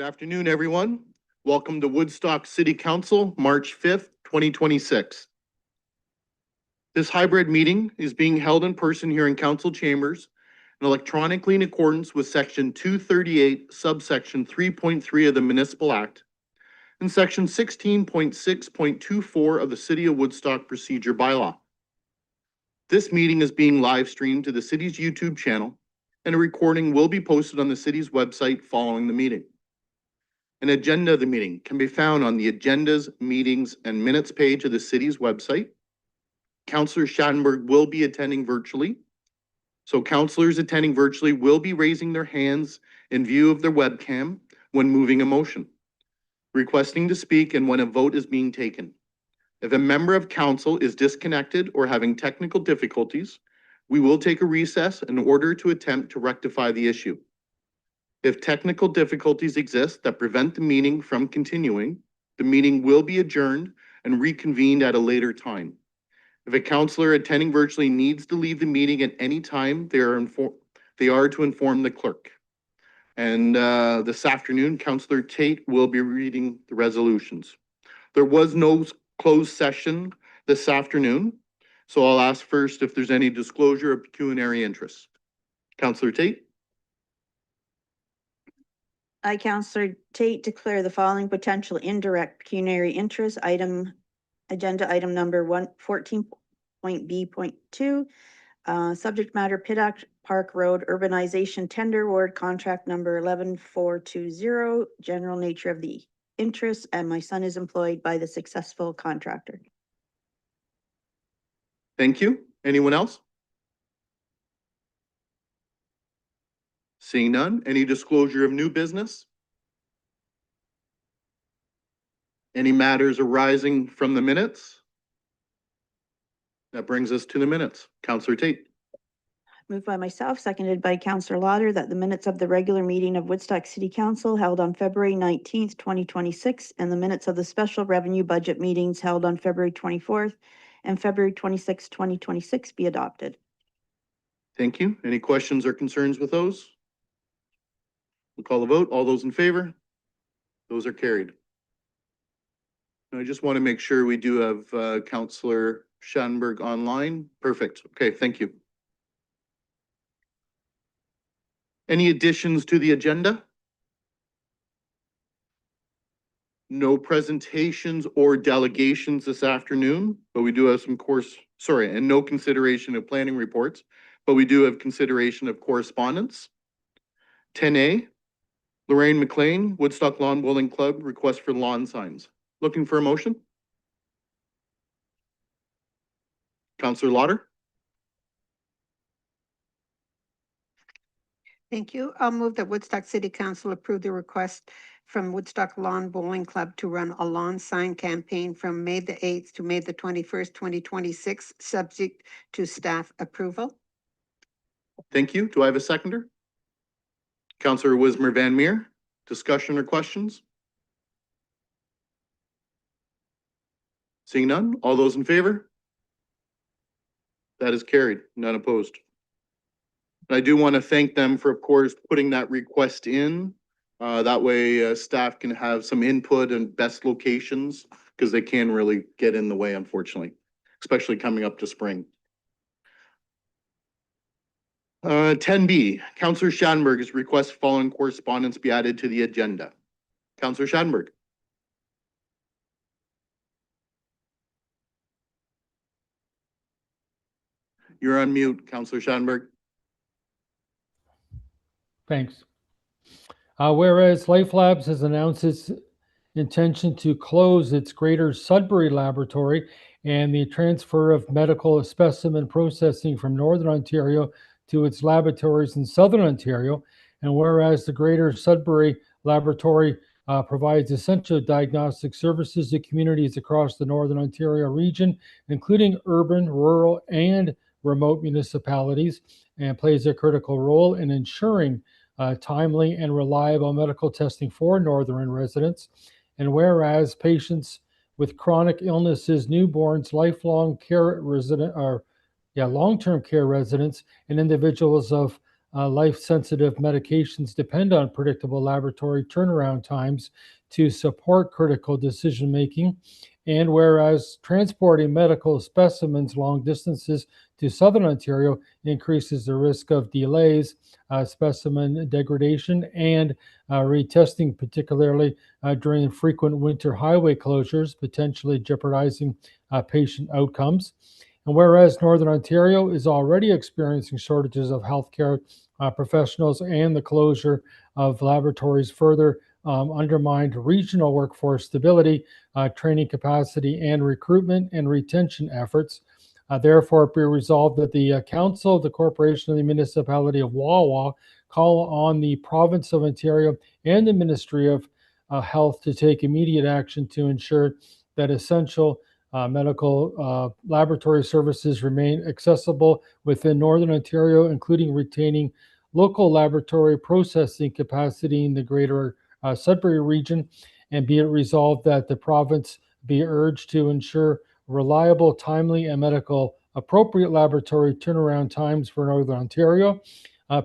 Good afternoon, everyone. Welcome to Woodstock City Council, March 5th, 2026. This hybrid meeting is being held in person here in council chambers and electronically in accordance with section 238, subsection 3.3 of the Municipal Act and section 16.6.24 of the City of Woodstock Procedure Bylaw. This meeting is being live streamed to the city's YouTube channel, and a recording will be posted on the city's website following the meeting. An agenda of the meeting can be found on the Agendas, Meetings, and Minutes page of the city's website. Councillor Schattenberg will be attending virtually. So councillors attending virtually will be raising their hands in view of their webcam when moving a motion, requesting to speak, and when a vote is being taken. If a member of council is disconnected or having technical difficulties, we will take a recess in order to attempt to rectify the issue. If technical difficulties exist that prevent the meeting from continuing, the meeting will be adjourned and reconvened at a later time. If a councillor attending virtually needs to leave the meeting at any time, they are to inform the clerk. And this afternoon, Councillor Tate will be reading the resolutions. There was no closed session this afternoon, so I'll ask first if there's any disclosure of pecuniary interests. Councillor Tate. I, Councillor Tate, declare the following potential indirect pecuniary interest agenda item number 14.B.2, subject matter Pittock Park Road Urbanization Tender Award Contract number 11420, general nature of the interest, and my son is employed by the successful contractor. Thank you. Anyone else? Seeing none, any disclosure of new business? Any matters arising from the minutes? That brings us to the minutes. Councillor Tate. Moved by myself, seconded by Councillor Lauder, that the minutes of the regular meeting of Woodstock City Council held on February 19th, 2026, and the minutes of the special revenue budget meetings held on February 24th and February 26th, 2026 be adopted. Thank you. Any questions or concerns with those? We'll call the vote. All those in favor? Those are carried. I just want to make sure we do have Councillor Schattenberg online. Perfect. Okay, thank you. Any additions to the agenda? No presentations or delegations this afternoon, but we do have some and no consideration of planning reports, but we do have consideration of correspondence. 10A, Lorraine McLean, Woodstock Lawn Bowling Club, request for lawn signs. Looking for a motion? Councillor Lauder. Thank you. I'll move that Woodstock City Council approve the request from Woodstock Lawn Bowling Club to run a lawn sign campaign from May the 8th to May the 21st, 2026, subject to staff approval. Thank you. Do I have a seconder? Councillor Wismer Van Meer. Discussion or questions? Seeing none, all those in favor? That is carried, none opposed. I do want to thank them for, of course, putting that request in. That way staff can have some input and best locations, because they can really get in the way, unfortunately, especially coming up to spring. 10B, Councillor Schattenberg's request following correspondence be added to the agenda. Councillor Schattenberg. You're on mute, Councillor Schattenberg. Thanks. Whereas Life Labs has announced its intention to close its Greater Sudbury laboratory and the transfer of medical specimen processing from Northern Ontario to its laboratories in Southern Ontario, and whereas the Greater Sudbury laboratory provides essential diagnostic services to communities across the Northern Ontario region, including urban, rural, and remote municipalities, and plays a critical role in ensuring timely and reliable medical testing for Northern residents. And whereas patients with chronic illnesses, newborns, long-term care residents, and individuals of life-sensitive medications depend on predictable laboratory turnaround times to support critical decision-making. And whereas transporting medical specimens long distances to southern Ontario increases the risk of delays, specimen degradation, and retesting, particularly during frequent winter highway closures, potentially jeopardizing patient outcomes. And whereas Northern Ontario is already experiencing shortages of healthcare professionals, and the closure of laboratories further undermined regional workforce stability, training capacity, and recruitment and retention efforts. Therefore, be resolved that the Council of the Corporation of the Municipality of Wawa call on the Province of Ontario and the Ministry of Health to take immediate action to ensure that essential medical laboratory services remain accessible within Northern Ontario, including retaining local laboratory processing capacity in the greater Sudbury region, and be it resolved that the province be urged to ensure reliable, timely, and medical appropriate laboratory turnaround times for Northern Ontario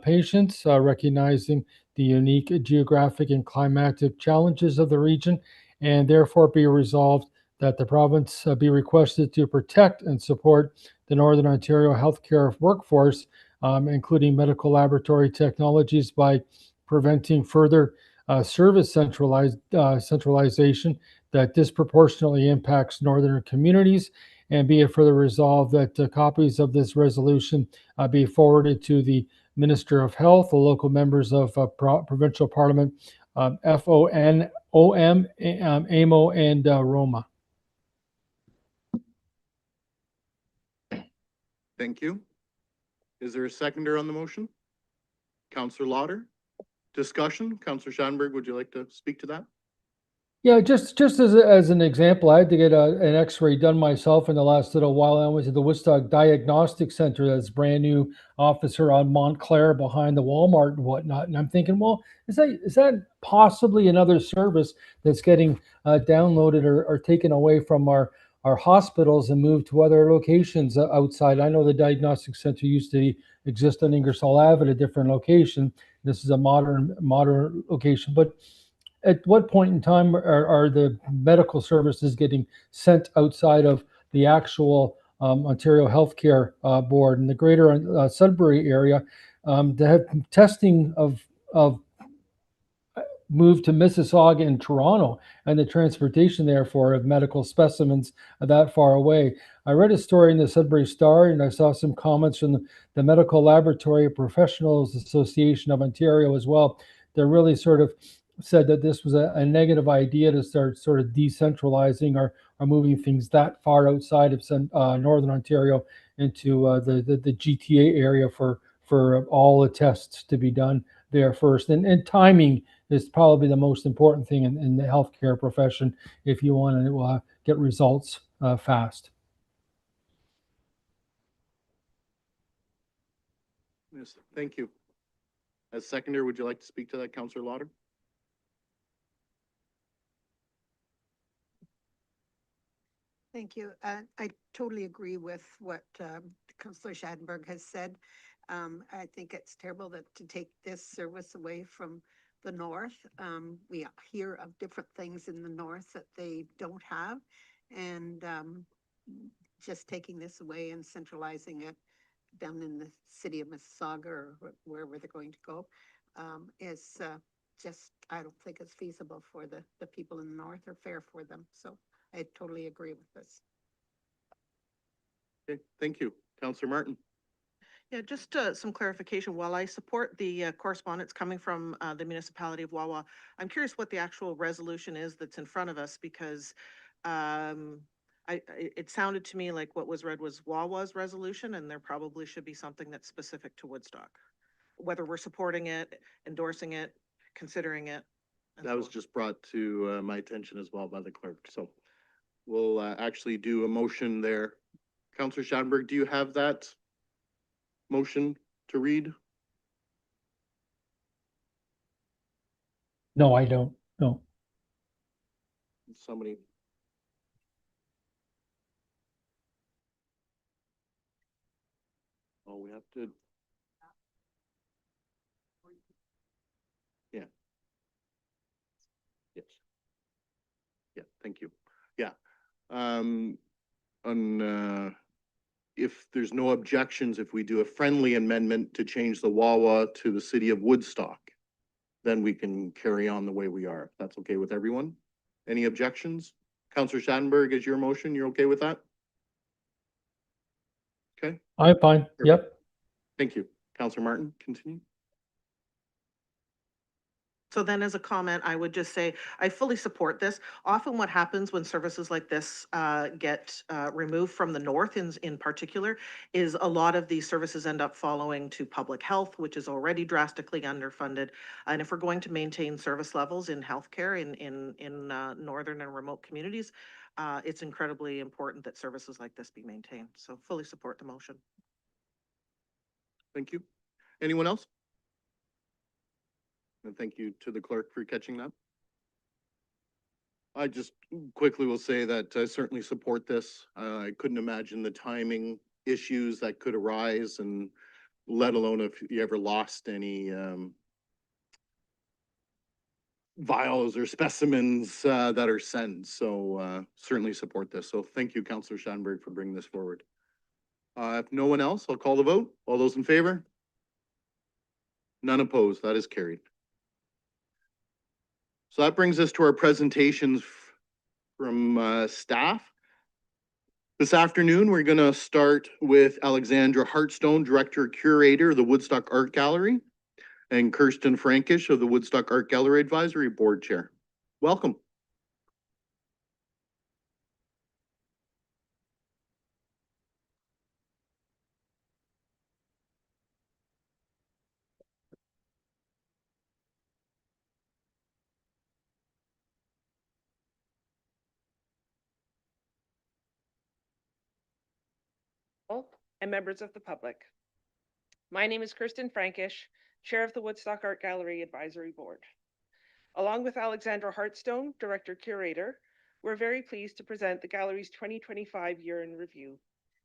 patients, recognizing the unique geographic and climatic challenges of the region, and therefore be resolved that the province be requested to protect and support the Northern Ontario healthcare workforce, including medical laboratory technologies, by preventing further service centralization that disproportionately impacts northern communities. And be it further resolved that copies of this resolution be forwarded to the Minister of Health, the local members of provincial parliament, FON, OM, AMO, and Roma. Thank you. Is there a seconder on the motion? Councillor Lauder? Discussion? Councillor Schadenberg, would you like to speak to that? Yeah, just as an example, I had to get an X-ray done myself in the last little while. I went to the Woodstock Diagnostic Center, that's brand new officer on Montclair behind the Walmart and whatnot. And I'm thinking, well, is that possibly another service that's getting downloaded or taken away from our hospitals and moved to other locations outside? I know the Diagnostic Center used to exist on Ingersoll Ave at a different location. This is a modern location, but at what point in time are the medical services getting sent outside of the actual Ontario Healthcare Board and the greater Sudbury area to have testing of moved to Mississauga and Toronto, and the transportation therefore of medical specimens that far away? I read a story in the Sudbury Star, and I saw some comments from the Medical Laboratory Professionals Association of Ontario as well. They're really sort of said that this was a negative idea to start sort of decentralizing or moving things that far outside of Northern Ontario into the GTA area for all the tests to be done there first. And timing is probably the most important thing in the healthcare profession if you want to get results fast. Yes, thank you. As seconder, would you like to speak to that, Councillor Lauder? Thank you. I totally agree with what Councillor Schadenberg has said. I think it's terrible that to take this service away from the north. We hear of different things in the north that they don't have, and just taking this away and centralizing it down in the city of Mississauga or wherever they're going to go is just, I don't think it's feasible for the people in the north or fair for them. So I totally agree with this. Okay, thank you. Councillor Martin? Yeah, just some clarification. While I support the correspondence coming from the municipality of Wawa, I'm curious what the actual resolution is that's in front of us, because it sounded to me like what was read was Wawa's resolution, and there probably should be something that's specific to Woodstock, whether we're supporting it, endorsing it, considering it. That was just brought to my attention as well by the clerk. So we'll actually do a motion there. Councillor Schadenberg, do you have that motion to read? No, I don't. No. Somebody. Oh, we have to. Yes. Yeah, thank you. Yeah. On, if there's no objections, if we do a friendly amendment to change the Wawa to the city of Woodstock, then we can carry on the way we are. If that's okay with everyone? Any objections? Counselor Shattenberg, is your motion? You're okay with that? Okay, I'm fine. Yep. thank you. Counselor Martin, continue. So then as a comment, I would just say, I fully support this. Often what happens when services like this get removed from the north in particular is a lot of these services end up following to public health, which is already drastically underfunded. And if we're going to maintain service levels in healthcare in northern and remote communities, it's incredibly important that services like this be maintained. So fully support the motion. Thank you. Anyone else? And thank you to the clerk for catching that. I just quickly will say that I certainly support this. I couldn't imagine the timing issues that could arise, and let alone if you ever lost any vials or specimens that are sent. So certainly support this. So thank you, Councillor Schanberg, for bringing this forward. If no one else, I'll call the vote. All those in favor? None opposed. That is carried. So that brings us to our presentations from staff. This afternoon, we're going to start with Alexandra Hartstone, Director Curator of the Woodstock Art Gallery, and Kirsten Frankish of the Woodstock Art Gallery Advisory Board Chair. Welcome. And members of the public. My name is Kirsten Frankish, Chair of the Woodstock Art Gallery Advisory Board. Along with Alexandra Hartstone, Director Curator, we're very pleased to present the gallery's 2025 year in review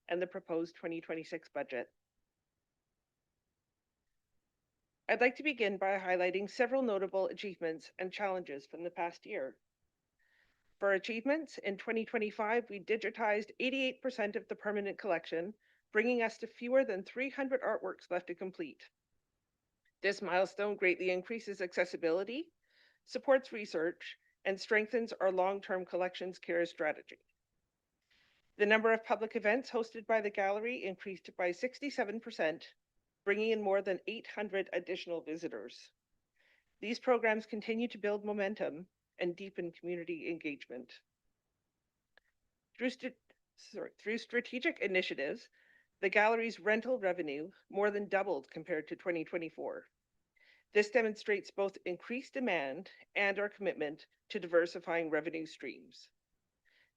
and the proposed 2026 budget. I'd like to begin by highlighting several notable achievements and challenges from the past year. For achievements, in 2025, we digitized 88% of the permanent collection, bringing us to fewer than 300 artworks left to complete. This milestone greatly increases accessibility, supports research, and strengthens our long-term collections care strategy. The number of public events hosted by the gallery increased by 67%, bringing in more than 800 additional visitors. These programs continue to build momentum and deepen community engagement. Through strategic initiatives, the gallery's rental revenue more than doubled compared to 2024. This demonstrates both increased demand and our commitment to diversifying revenue streams.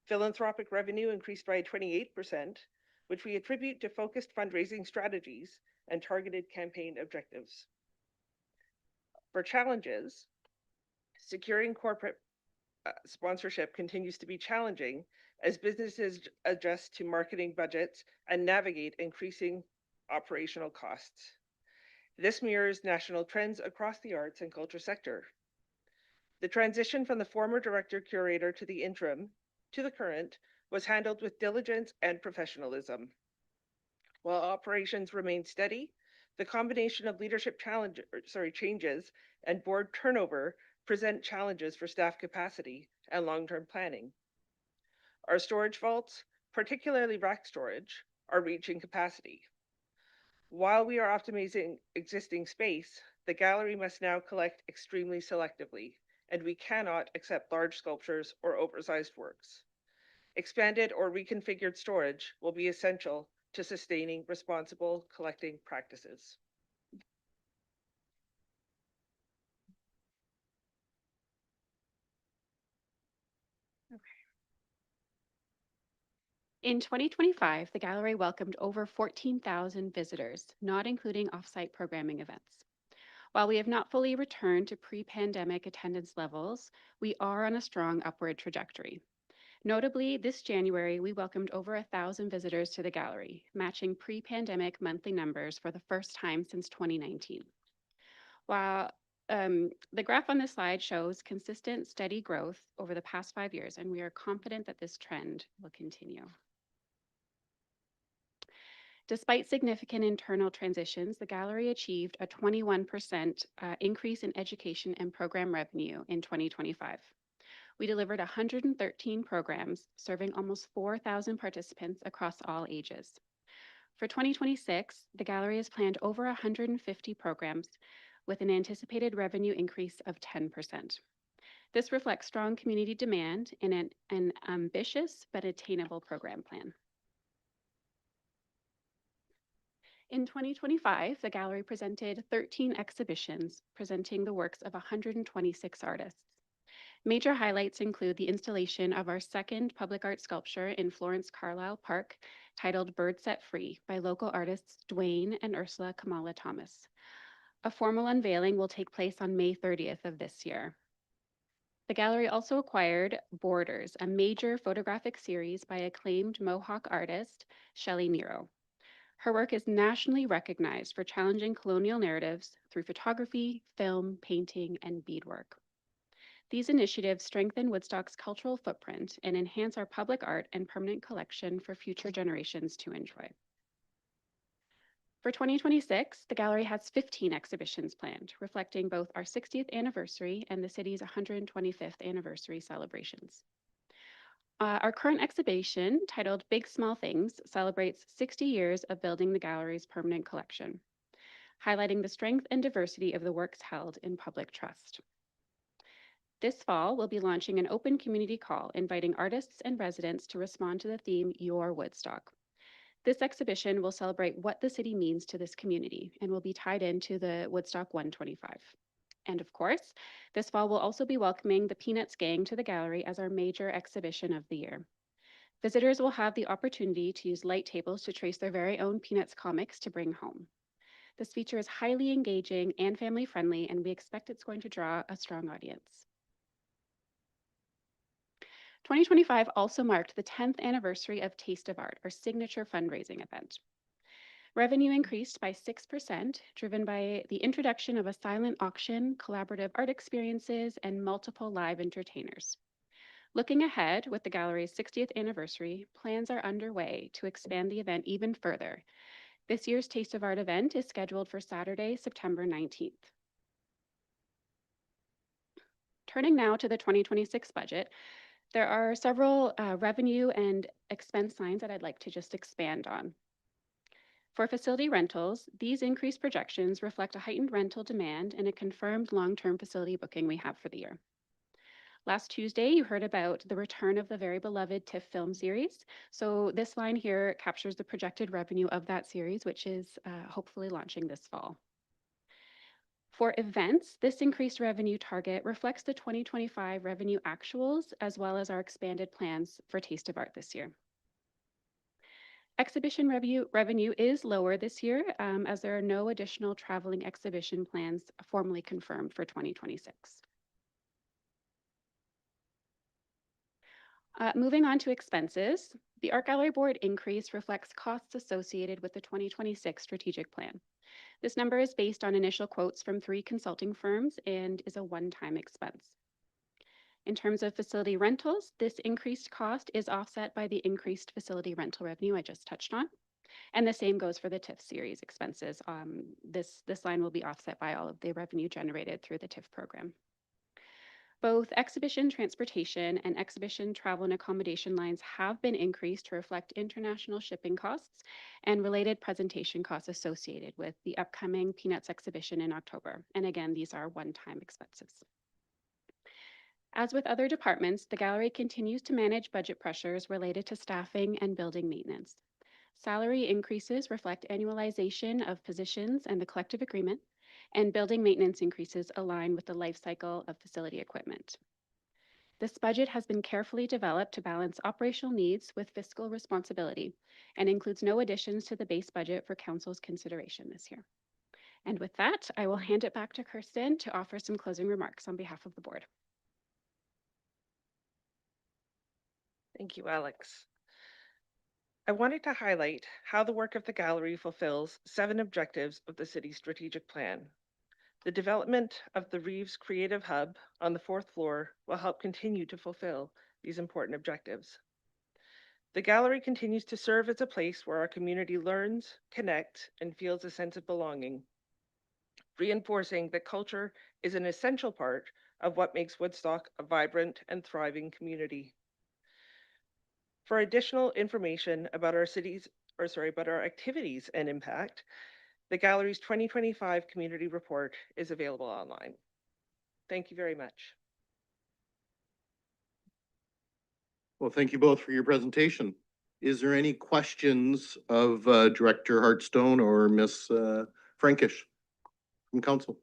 Philanthropic revenue increased by 28%, which we attribute to focused fundraising strategies and targeted campaign objectives. For challenges, securing corporate sponsorship continues to be challenging as businesses adjust to marketing budgets and navigate increasing operational costs. This mirrors national trends across the arts and culture sector. The transition from the former director curator to the interim to the current was handled with diligence and professionalism. While operations remain steady, the combination of leadership changes and board turnover present challenges for staff capacity and long-term planning. Our storage vaults, particularly rack storage, are reaching capacity. While we are optimizing existing space, the gallery must now collect extremely selectively, and we cannot accept large sculptures or oversized works. Expanded or reconfigured storage will be essential to sustaining responsible collecting practices. In 2025, the gallery welcomed over 14,000 visitors, not including off-site programming events. While we have not fully returned to pre-pandemic attendance levels, we are on a strong upward trajectory. Notably, this January, we welcomed over 1,000 visitors to the gallery, matching pre-pandemic monthly numbers for the first time since 2019. While The graph on this slide shows consistent, steady growth over the past 5 years, and we are confident that this trend will continue. Despite significant internal transitions, the gallery achieved a 21% increase in education and program revenue in 2025. We delivered 113 programs, serving almost 4,000 participants across all ages. For 2026, the gallery has planned over 150 programs with an anticipated revenue increase of 10%. This reflects strong community demand and an ambitious but attainable program plan. In 2025, the gallery presented 13 exhibitions presenting the works of 126 artists. Major highlights include the installation of our second public art sculpture in Florence Carlisle Park titled Bird Set Free by local artists Dwayne and Ursula Kamala Thomas. A formal unveiling will take place on May 30th of this year. The gallery also acquired Borders, a major photographic series by acclaimed Mohawk artist Shelley Nero. Her work is nationally recognized for challenging colonial narratives through photography, film, painting, and beadwork. These initiatives strengthen Woodstock's cultural footprint and enhance our public art and permanent collection for future generations to enjoy. For 2026, the gallery has 15 exhibitions planned, reflecting both our 60th anniversary and the city's 125th anniversary celebrations. Our current exhibition, titled Big Small Things, celebrates 60 years of building the gallery's permanent collection, highlighting the strength and diversity of the works held in public trust. This fall, we'll be launching an open community call, inviting artists and residents to respond to the theme, Your Woodstock. This exhibition will celebrate what the city means to this community and will be tied into the Woodstock 125. And of course, this fall we'll also be welcoming the Peanuts Gang to the gallery as our major exhibition of the year. Visitors will have the opportunity to use light tables to trace their very own Peanuts comics to bring home. This feature is highly engaging and family friendly, and we expect it's going to draw a strong audience. 2025 also marked the 10th anniversary of Taste of Art, our signature fundraising event. Revenue increased by 6%, driven by the introduction of a silent auction, collaborative art experiences, and multiple live entertainers. Looking ahead, with the gallery's 60th anniversary, plans are underway to expand the event even further. This year's Taste of Art event is scheduled for Saturday, September 19th. Turning now to the 2026 budget, there are several revenue and expense lines that I'd like to just expand on. For facility rentals, these increased projections reflect a heightened rental demand and a confirmed long-term facility booking we have for the year. Last Tuesday, you heard about the return of the very beloved TIFF film series. So this line here captures the projected revenue of that series, which is hopefully launching this fall. For events, this increased revenue target reflects the 2025 revenue actuals, as well as our expanded plans for Taste of Art this year. Exhibition revenue is lower this year, as there are no additional traveling exhibition plans formally confirmed for 2026. Moving on to expenses, the Art Gallery Board increase reflects costs associated with the 2026 strategic plan. This number is based on initial quotes from 3 consulting firms and is a one-time expense. In terms of facility rentals, this increased cost is offset by the increased facility rental revenue I just touched on. And the same goes for the TIFF series expenses. This line will be offset by all of the revenue generated through the TIFF program. Both exhibition transportation and exhibition travel and accommodation lines have been increased to reflect international shipping costs and related presentation costs associated with the upcoming Peanuts exhibition in October. And again, these are one-time expenses. As with other departments, the gallery continues to manage budget pressures related to staffing and building maintenance. Salary increases reflect annualization of positions and the collective agreement, and building maintenance increases align with the life cycle of facility equipment. This budget has been carefully developed to balance operational needs with fiscal responsibility and includes no additions to the base budget for Council's consideration this year. And with that, I will hand it back to Kirsten to offer some closing remarks on behalf of the board. Thank you, Alex. I wanted to highlight how the work of the gallery fulfills 7 objectives of the city's strategic plan. The development of the Reeves Creative Hub on the 4th floor will help continue to fulfill these important objectives. The gallery continues to serve as a place where our community learns, connects, and feels a sense of belonging, reinforcing that culture is an essential part of what makes Woodstock a vibrant and thriving community. For additional information about about our activities and impact, the gallery's 2025 community report is available online. Thank you very much. Well, thank you both for your presentation. Is there any questions of Director Hartstone or Ms. Frankish from council?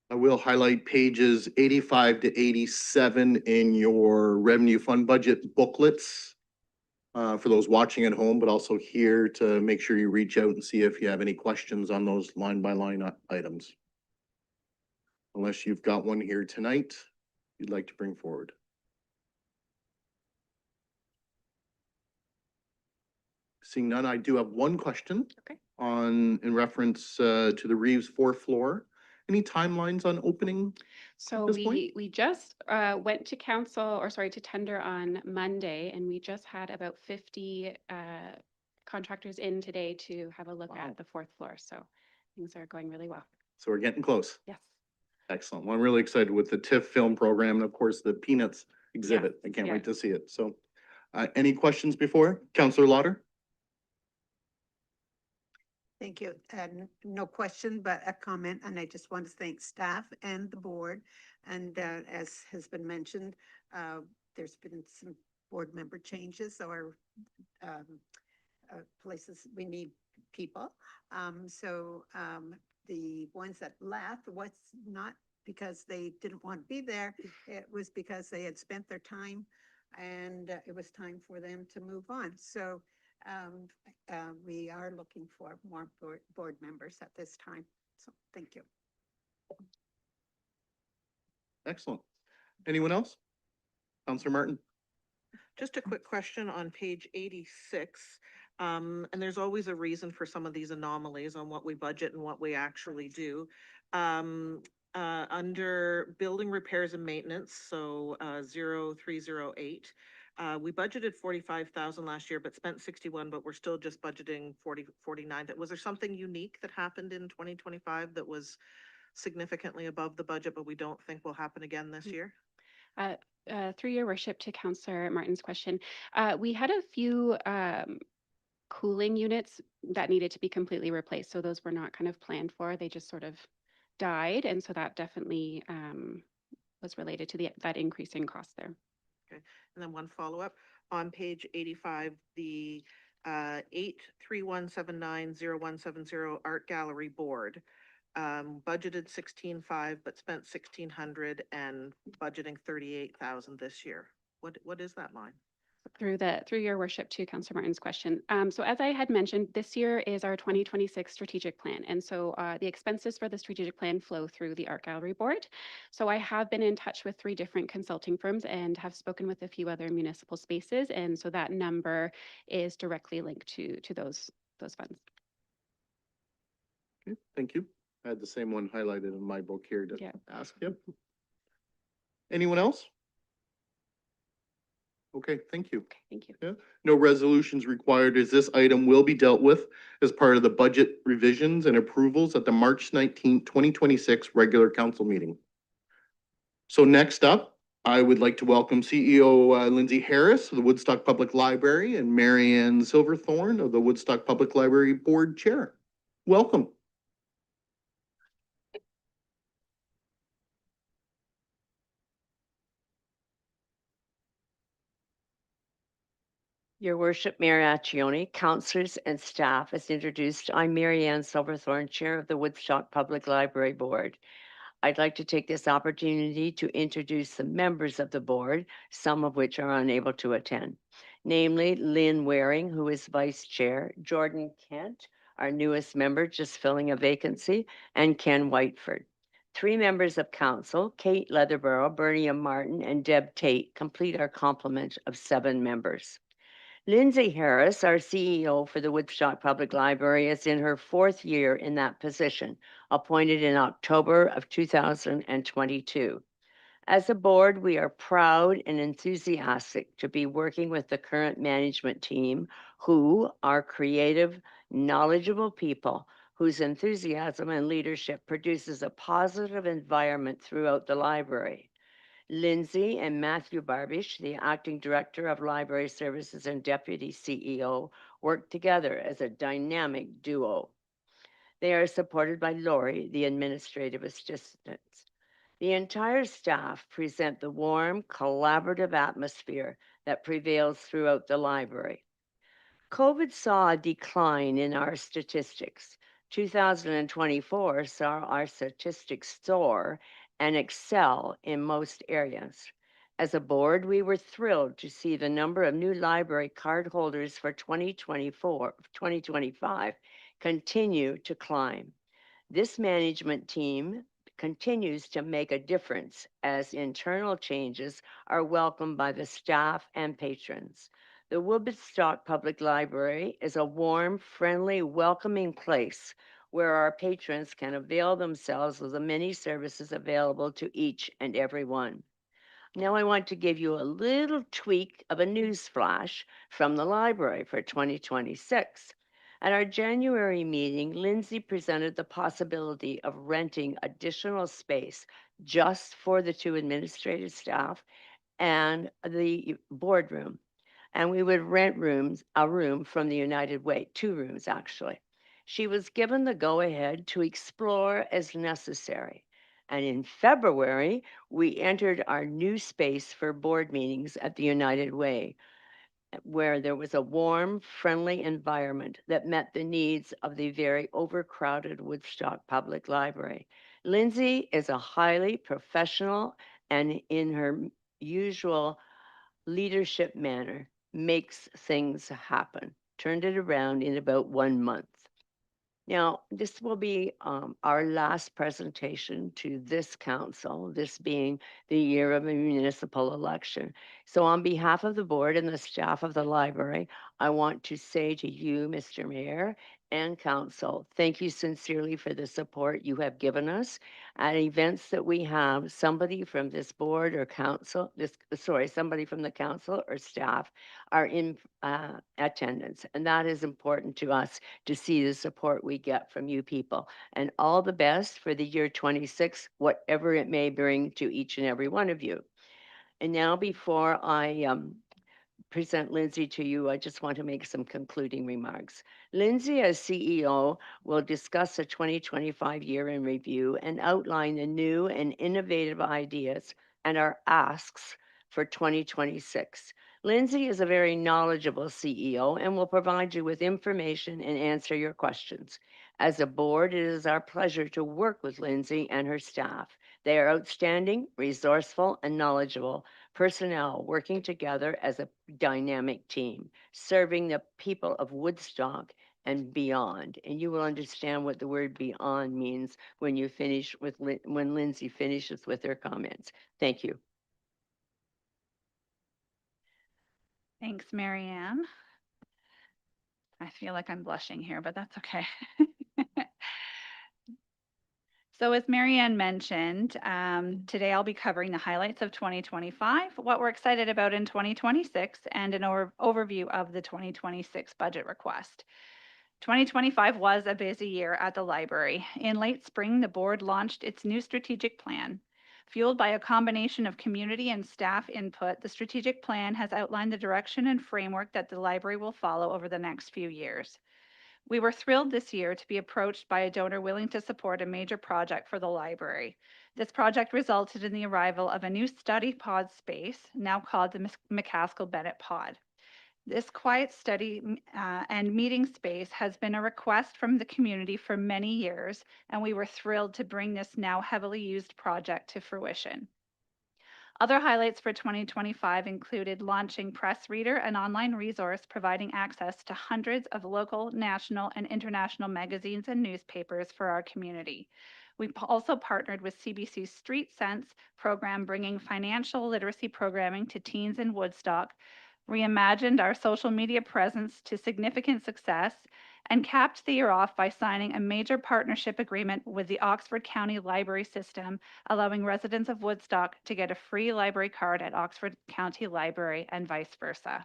I will highlight pages 85 to 87 in your revenue fund budget booklets for those watching at home, but also here to make sure you reach out and see if you have any questions on those line by line items. Unless you've got one here tonight you'd like to bring forward. Seeing none, I do have one question. Okay. In reference to the Reeves 4th floor. Any timelines on opening? So this point? we just went to to tender on Monday, and we just had about 50 contractors in today to have a look Wow. at the 4th floor. So things are going really well. So we're getting close. Yes. Excellent. Well, I'm really excited with the TIFF film program and of course the Peanuts exhibit. I can't yeah. wait to see it. So any questions before? Councillor Lauder? Thank you. No question, but a comment, and I just want to thank staff and the board. And as has been mentioned, there's been some board member changes or places we need people. The ones that left was not because they didn't want to be there. It was because they had spent their time and it was time for them to move on. So we are looking for more board members at this time. So thank you. Excellent. Anyone else? Councillor Martin? Just a quick question on page 86. And there's always a reason for some of these anomalies on what we budget and what we actually do. Under building repairs and maintenance, so 0308, we budgeted 45,000 last year, but spent 61, but we're still just budgeting 49. Was there something unique that happened in 2025 that was significantly above the budget, but we don't think will happen again this year? Through your worship, to Councillor Martin's question, we had a few cooling units that needed to be completely replaced. So those were not kind of planned for. They just sort of died. And so that definitely was related to that increase in cost there. Okay. And then one follow-up on page 85, the 831790170 art gallery board. Budgeted 16.5, but spent 1,600 and budgeting 38,000 this year. What is that line? Through your worship, to Councillor Martin's question. So as I had mentioned, this year is our 2026 strategic plan. And so the expenses for the strategic plan flow through the art gallery board. So I have been in touch with 3 different consulting firms and have spoken with a few other municipal spaces. And so that number is directly linked to those funds. Okay, thank you. I had the same one highlighted in my book here to ask you. Anyone else? Okay, thank you. Thank you. Yeah, no resolutions required as this item will be dealt with as part of the budget revisions and approvals at the March 19th, 2026 regular council meeting. So next up, I would like to welcome CEO Lindsay Harris of the Woodstock Public Library and Marianne Silverthorne of the Woodstock Public Library Board Chair. Welcome. Your Worship, Mayor Accioni, councillors and staff, as introduced, I'm Marianne Silverthorne, Chair of the Woodstock Public Library Board. I'd like to take this opportunity to introduce the members of the board, some of which are unable to attend, namely Lynn Waring, who is Vice Chair, Jordan Kent, our newest member, just filling a vacancy, and Ken Whiteford. 3 members of council, Kate Leatherborough, Bernie Martin, and Deb Tate, complete our complement of 7 members. Lindsay Harris, our CEO for the Woodstock Public Library, is in her 4th year in that position, appointed in October of 2022. As a board, we are proud and enthusiastic to be working with the current management team, who are creative, knowledgeable people whose enthusiasm and leadership produces a positive environment throughout the library. Lindsay and Matthew Barbish, the acting director of library services and deputy CEO, work together as a dynamic duo. They are supported by Lori, the administrative assistant. The entire staff present the warm, collaborative atmosphere that prevails throughout the library. COVID saw a decline in our statistics. 2024 saw our statistics soar and excel in most areas. As a board, we were thrilled to see the number of new library card holders for 2025 continue to climb. This management team continues to make a difference as internal changes are welcomed by the staff and patrons. The Woodstock Public Library is a warm, friendly, welcoming place where our patrons can avail themselves of the many services available to each and every one. Now I want to give you a little tweak of a news flash from the library for 2026. At our January meeting, Lindsay presented the possibility of renting additional space just for the 2 administrative staff and the boardroom. And we would rent a room from the United Way, 2 rooms actually. She was given the go-ahead to explore as necessary. And in February, we entered our new space for board meetings at the United Way, where there was a warm, friendly environment that met the needs of the very overcrowded Woodstock Public Library. Lindsay is a highly professional and in her usual leadership manner makes things happen. Turned it around in about 1 month. Now, this will be our last presentation to this council, this being the year of a municipal election. So on behalf of the board and the staff of the library, I want to say to you, Mr. Mayor and council, thank you sincerely for the support you have given us. At events that we have, somebody from this board or council, somebody from the council or staff are in attendance. And that is important to us to see the support we get from you people. And all the best for the year 26, whatever it may bring to each and every one of you. And now before I present Lindsay to you, I just want to make some concluding remarks. Lindsay, as CEO, will discuss the 2025 year in review and outline the new and innovative ideas and our asks for 2026. Lindsay is a very knowledgeable CEO and will provide you with information and answer your questions. As a board, it is our pleasure to work with Lindsay and her staff. They are outstanding, resourceful, and knowledgeable personnel working together as a dynamic team, serving the people of Woodstock and beyond. And you will understand what the word beyond means when you finish with when Lindsay finishes with her comments. Thank you. Thanks, Marianne. I feel like I'm blushing here, but that's okay. So as Marianne mentioned, today I'll be covering the highlights of 2025, what we're excited about in 2026, and an overview of the 2026 budget request. 2025 was a busy year at the library. In late spring, the board launched its new strategic plan. Fueled by a combination of community and staff input, the strategic plan has outlined the direction and framework that the library will follow over the next few years. We were thrilled this year to be approached by a donor willing to support a major project for the library. This project resulted in the arrival of a new study pod space, now called the McCaskill Bennett Pod. This quiet study and meeting space has been a request from the community for many years, and we were thrilled to bring this now heavily used project to fruition. Other highlights for 2025 included launching Press Reader, an online resource providing access to hundreds of local, national, and international magazines and newspapers for our community. We also partnered with CBC's Street Sense program, bringing financial literacy programming to teens in Woodstock, reimagined our social media presence to significant success, and capped the year off by signing a major partnership agreement with the Oxford County Library System, allowing residents of Woodstock to get a free library card at Oxford County Library and vice versa.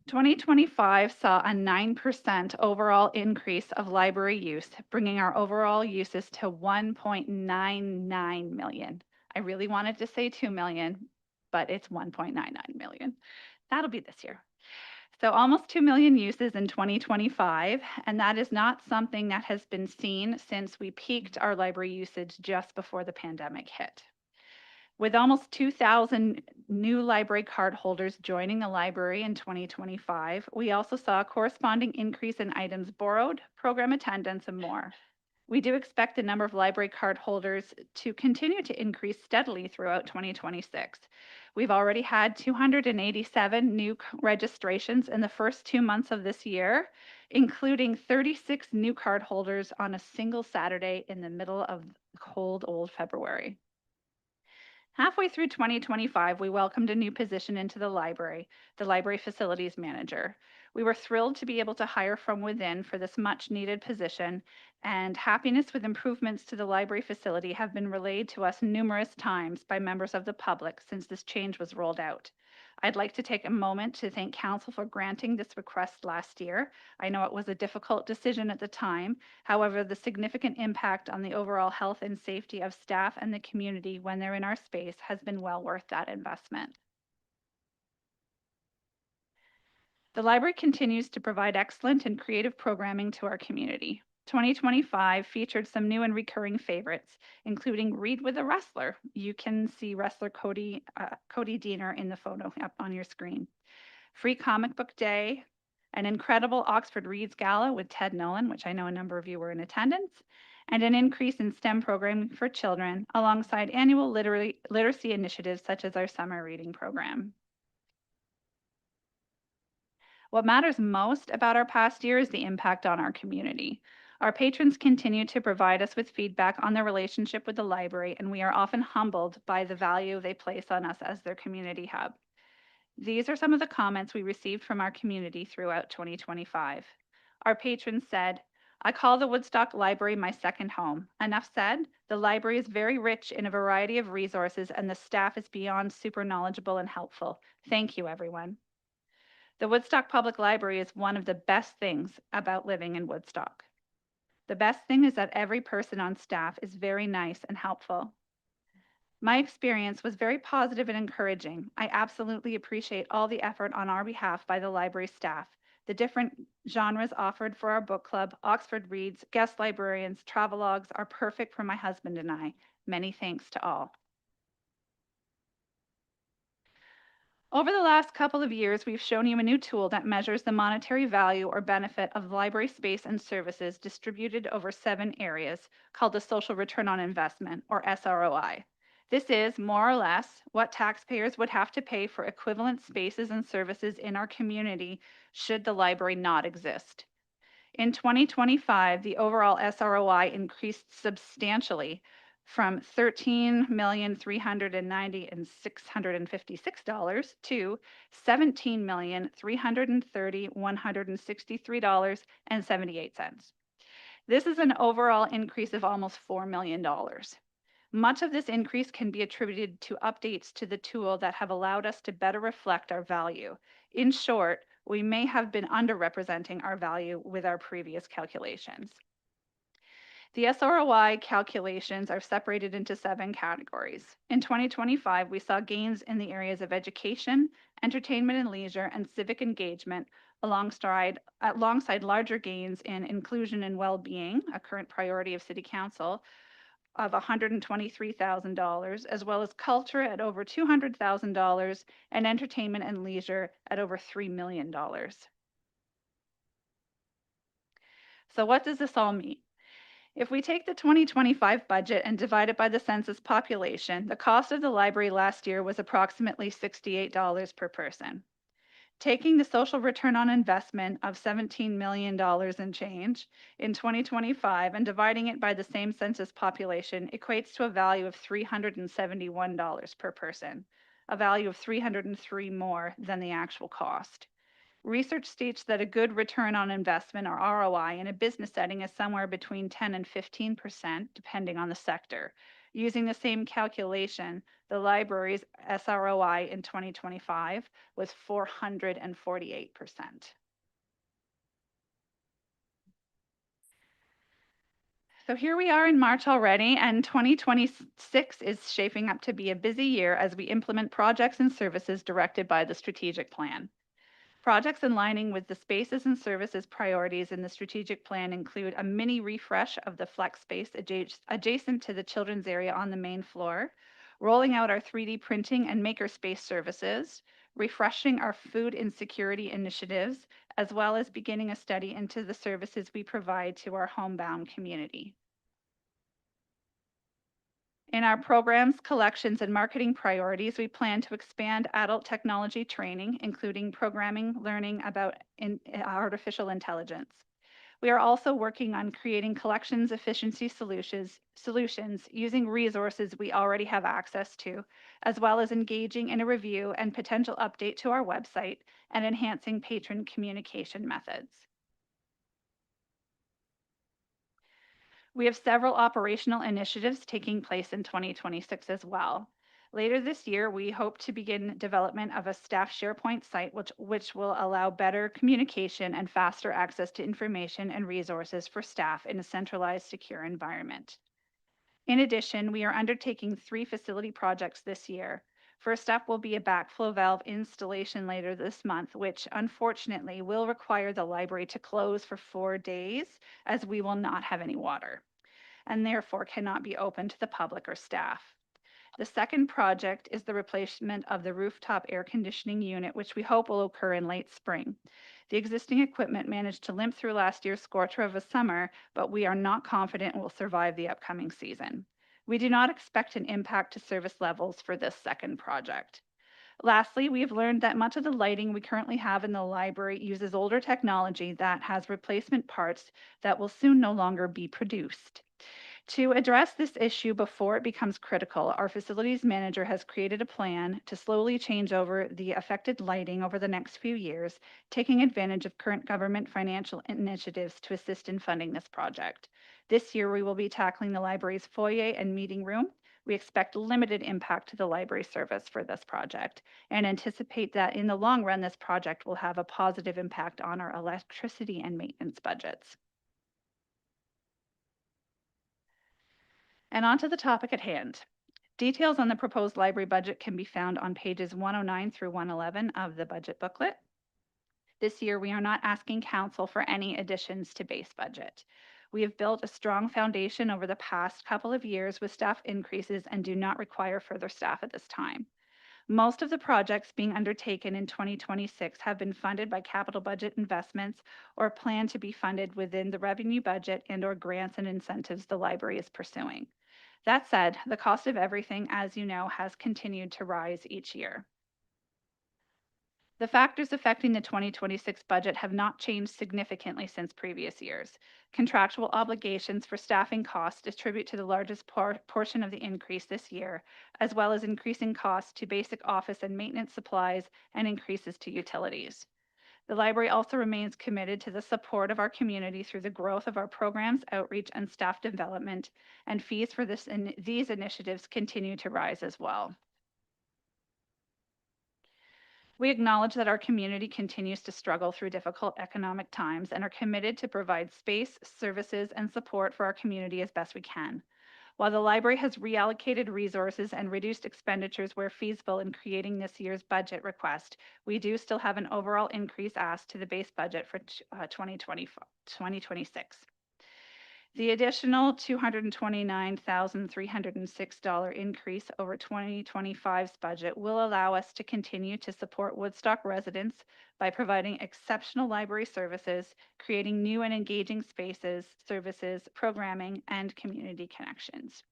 2025 saw a 9% overall increase of library use, bringing our overall uses to 1.99 million. I really wanted to say 2 million, but it's 1.99 million. That'll be this year. So almost 2 million uses in 2025, and that is not something that has been seen since we peaked our library usage just before the pandemic hit. With almost 2,000 new library card holders joining the library in 2025, we also saw a corresponding increase in items borrowed, program attendance, and more. We do expect the number of library card holders to continue to increase steadily throughout 2026. We've already had 287 new registrations in the first 2 months of this year, including 36 new card holders on a single Saturday in the middle of cold old February. Halfway through 2025, we welcomed a new position into the library facilities manager. We were thrilled to be able to hire from within for this much needed position, and happiness with improvements to the library facility have been relayed to us numerous times by members of the public since this change was rolled out. I'd like to take a moment to thank Council for granting this request last year. I know it was a difficult decision at the time. However, the significant impact on the overall health and safety of staff and the community when they're in our space has been well worth that investment. The library continues to provide excellent and creative programming to our community. 2025 featured some new and recurring favorites, including Read with a Wrestler. You can see wrestler Cody Diener in the photo up on your screen. Free Comic Book Day, an incredible Oxford Reads Gala with Ted Nolan, which I know a number of you were in attendance, and an increase in STEM programming for children, alongside annual literacy initiatives such as our summer reading program. What matters most about our past year is the impact on our community. Our patrons continue to provide us with feedback on their relationship with the library, and we are often humbled by the value they place on us as their community hub. These are some of the comments we received from our community throughout 2025. Our patrons said, "I call the Woodstock Library my second home. Enough said, the library is very rich in a variety of resources, and the staff is beyond super knowledgeable and helpful. Thank you, everyone." The Woodstock Public Library is one of the best things about living in Woodstock. The best thing is that every person on staff is very nice and helpful. My experience was very positive and encouraging. I absolutely appreciate all the effort on our behalf by the library staff. The different genres offered for our book club, Oxford Reads, guest librarians, travelogues are perfect for my husband and I. Many thanks to all. Over the last couple of years, we've shown you a new tool that measures the monetary value or benefit of library space and services distributed over 7 areas, called the Social Return on Investment, or SROI. This is, more or less, what taxpayers would have to pay for equivalent spaces and services in our community should the library not exist. In 2025, the overall SROI increased substantially from $13,390,656 to $17,330,163.78. This is an overall increase of almost $4 million. Much of this increase can be attributed to updates to the tool that have allowed us to better reflect our value. In short, we may have been underrepresenting our value with our previous calculations. The SROI calculations are separated into 7 categories. In 2025, we saw gains in the areas of education, entertainment and leisure, and civic engagement, alongside larger gains in inclusion and well-being, a current priority of City Council, of $123,000, as well as culture at over $200,000 and entertainment and leisure at over $3 million. So what does this all mean? If we take the 2025 budget and divide it by the census population, the cost of the library last year was approximately $68 per person. Taking the social return on investment of $17 million and change in 2025 and dividing it by the same census population equates to a value of $371 per person, a value of 303 more than the actual cost. Research states that a good return on investment, or ROI, in a business setting is somewhere between 10 and 15%, depending on the sector. Using the same calculation, the library's SROI in 2025 was 448%. So here we are in March already, and 2026 is shaping up to be a busy year as we implement projects and services directed by the strategic plan. Projects aligning with the spaces and services priorities in the strategic plan include a mini refresh of the flex space adjacent to the children's area on the main floor, rolling out our 3D printing and makerspace services, refreshing our food insecurity initiatives, as well as beginning a study into the services we provide to our homebound community. In our programs, collections, and marketing priorities, we plan to expand adult technology training, including programming, learning about artificial intelligence. We are also working on creating collections efficiency solutions using resources we already have access to, as well as engaging in a review and potential update to our website and enhancing patron communication methods. We have several operational initiatives taking place in 2026 as well. Later this year, we hope to begin development of a staff SharePoint site, which will allow better communication and faster access to information and resources for staff in a centralized, secure environment. In addition, we are undertaking 3 facility projects this year. First up will be a backflow valve installation later this month, which unfortunately will require the library to close for 4 days as we will not have any water and therefore cannot be open to the public or staff. The second project is the replacement of the rooftop air conditioning unit, which we hope will occur in late spring. The existing equipment managed to limp through last year's scorcher of a summer, but we are not confident it will survive the upcoming season. We do not expect an impact to service levels for this second project. Lastly, we have learned that much of the lighting we currently have in the library uses older technology that has replacement parts that will soon no longer be produced. To address this issue before it becomes critical, our facilities manager has created a plan to slowly change over the affected lighting over the next few years, taking advantage of current government financial initiatives to assist in funding this project. This year, we will be tackling the library's foyer and meeting room. We expect limited impact to the library service for this project and anticipate that in the long run, this project will have a positive impact on our electricity and maintenance budgets. And on to the topic at hand. Details on the proposed library budget can be found on pages 109 through 111 of the budget booklet. This year, we are not asking council for any additions to base budget. We have built a strong foundation over the past couple of years with staff increases and do not require further staff at this time. Most of the projects being undertaken in 2026 have been funded by capital budget investments or plan to be funded within the revenue budget and/or grants and incentives the library is pursuing. That said, the cost of everything, as you know, has continued to rise each year. The factors affecting the 2026 budget have not changed significantly since previous years. Contractual obligations for staffing costs attribute to the largest portion of the increase this year, as well as increasing costs to basic office and maintenance supplies and increases to utilities. The library also remains committed to the support of our community through the growth of our programs, outreach, and staff development, and fees for these initiatives continue to rise as well. We acknowledge that our community continues to struggle through difficult economic times and are committed to provide space, services, and support for our community as best we can. While the library has reallocated resources and reduced expenditures where feasible in creating this year's budget request, we do still have an overall increase asked to the base budget for 2026. The additional $229,306 increase over 2025's budget will allow us to continue to support Woodstock residents by providing exceptional library services, creating new and engaging spaces, services, programming, and community connections.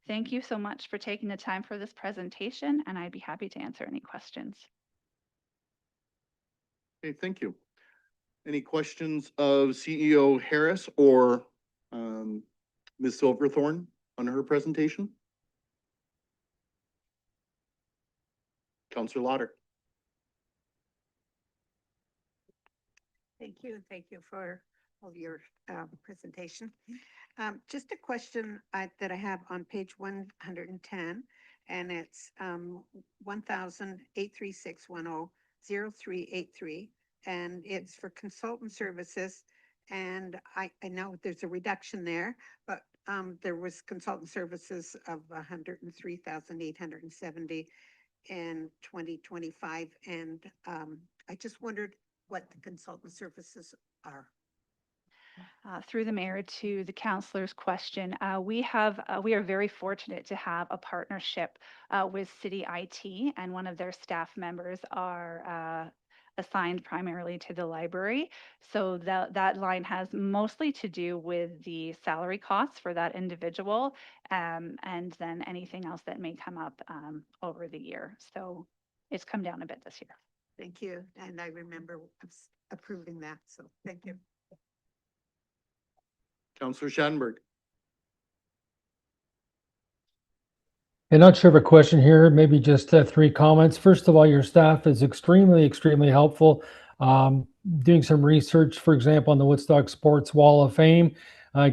Thank you so much for taking the time for this presentation, and I'd be happy to answer any questions. Okay, thank you. Any questions of CEO Harris or Ms. Silverthorne on her presentation? Counselor Lauder. Thank you, and thank you for all your presentation. Just a question that I have on page 110, and it's 1,836100383, and it's for consultant services. And I know there's a reduction there, but there was consultant services of 103,870 in 2025, and I just wondered what the consultant services are. Through the mayor to the councillor's question, we are very fortunate to have a partnership with City IT, and one of their staff members are assigned primarily to the library. So that line has mostly to do with the salary costs for that individual, and then anything else that may come up over the year. So it's come down a bit this year. Thank you, and I remember approving that, so thank you. Counselor Shanberg. I'm not sure of a question here, maybe just 3 comments. First of all, your staff is extremely helpful. Doing some research, for example, on the Woodstock Sports Wall of Fame,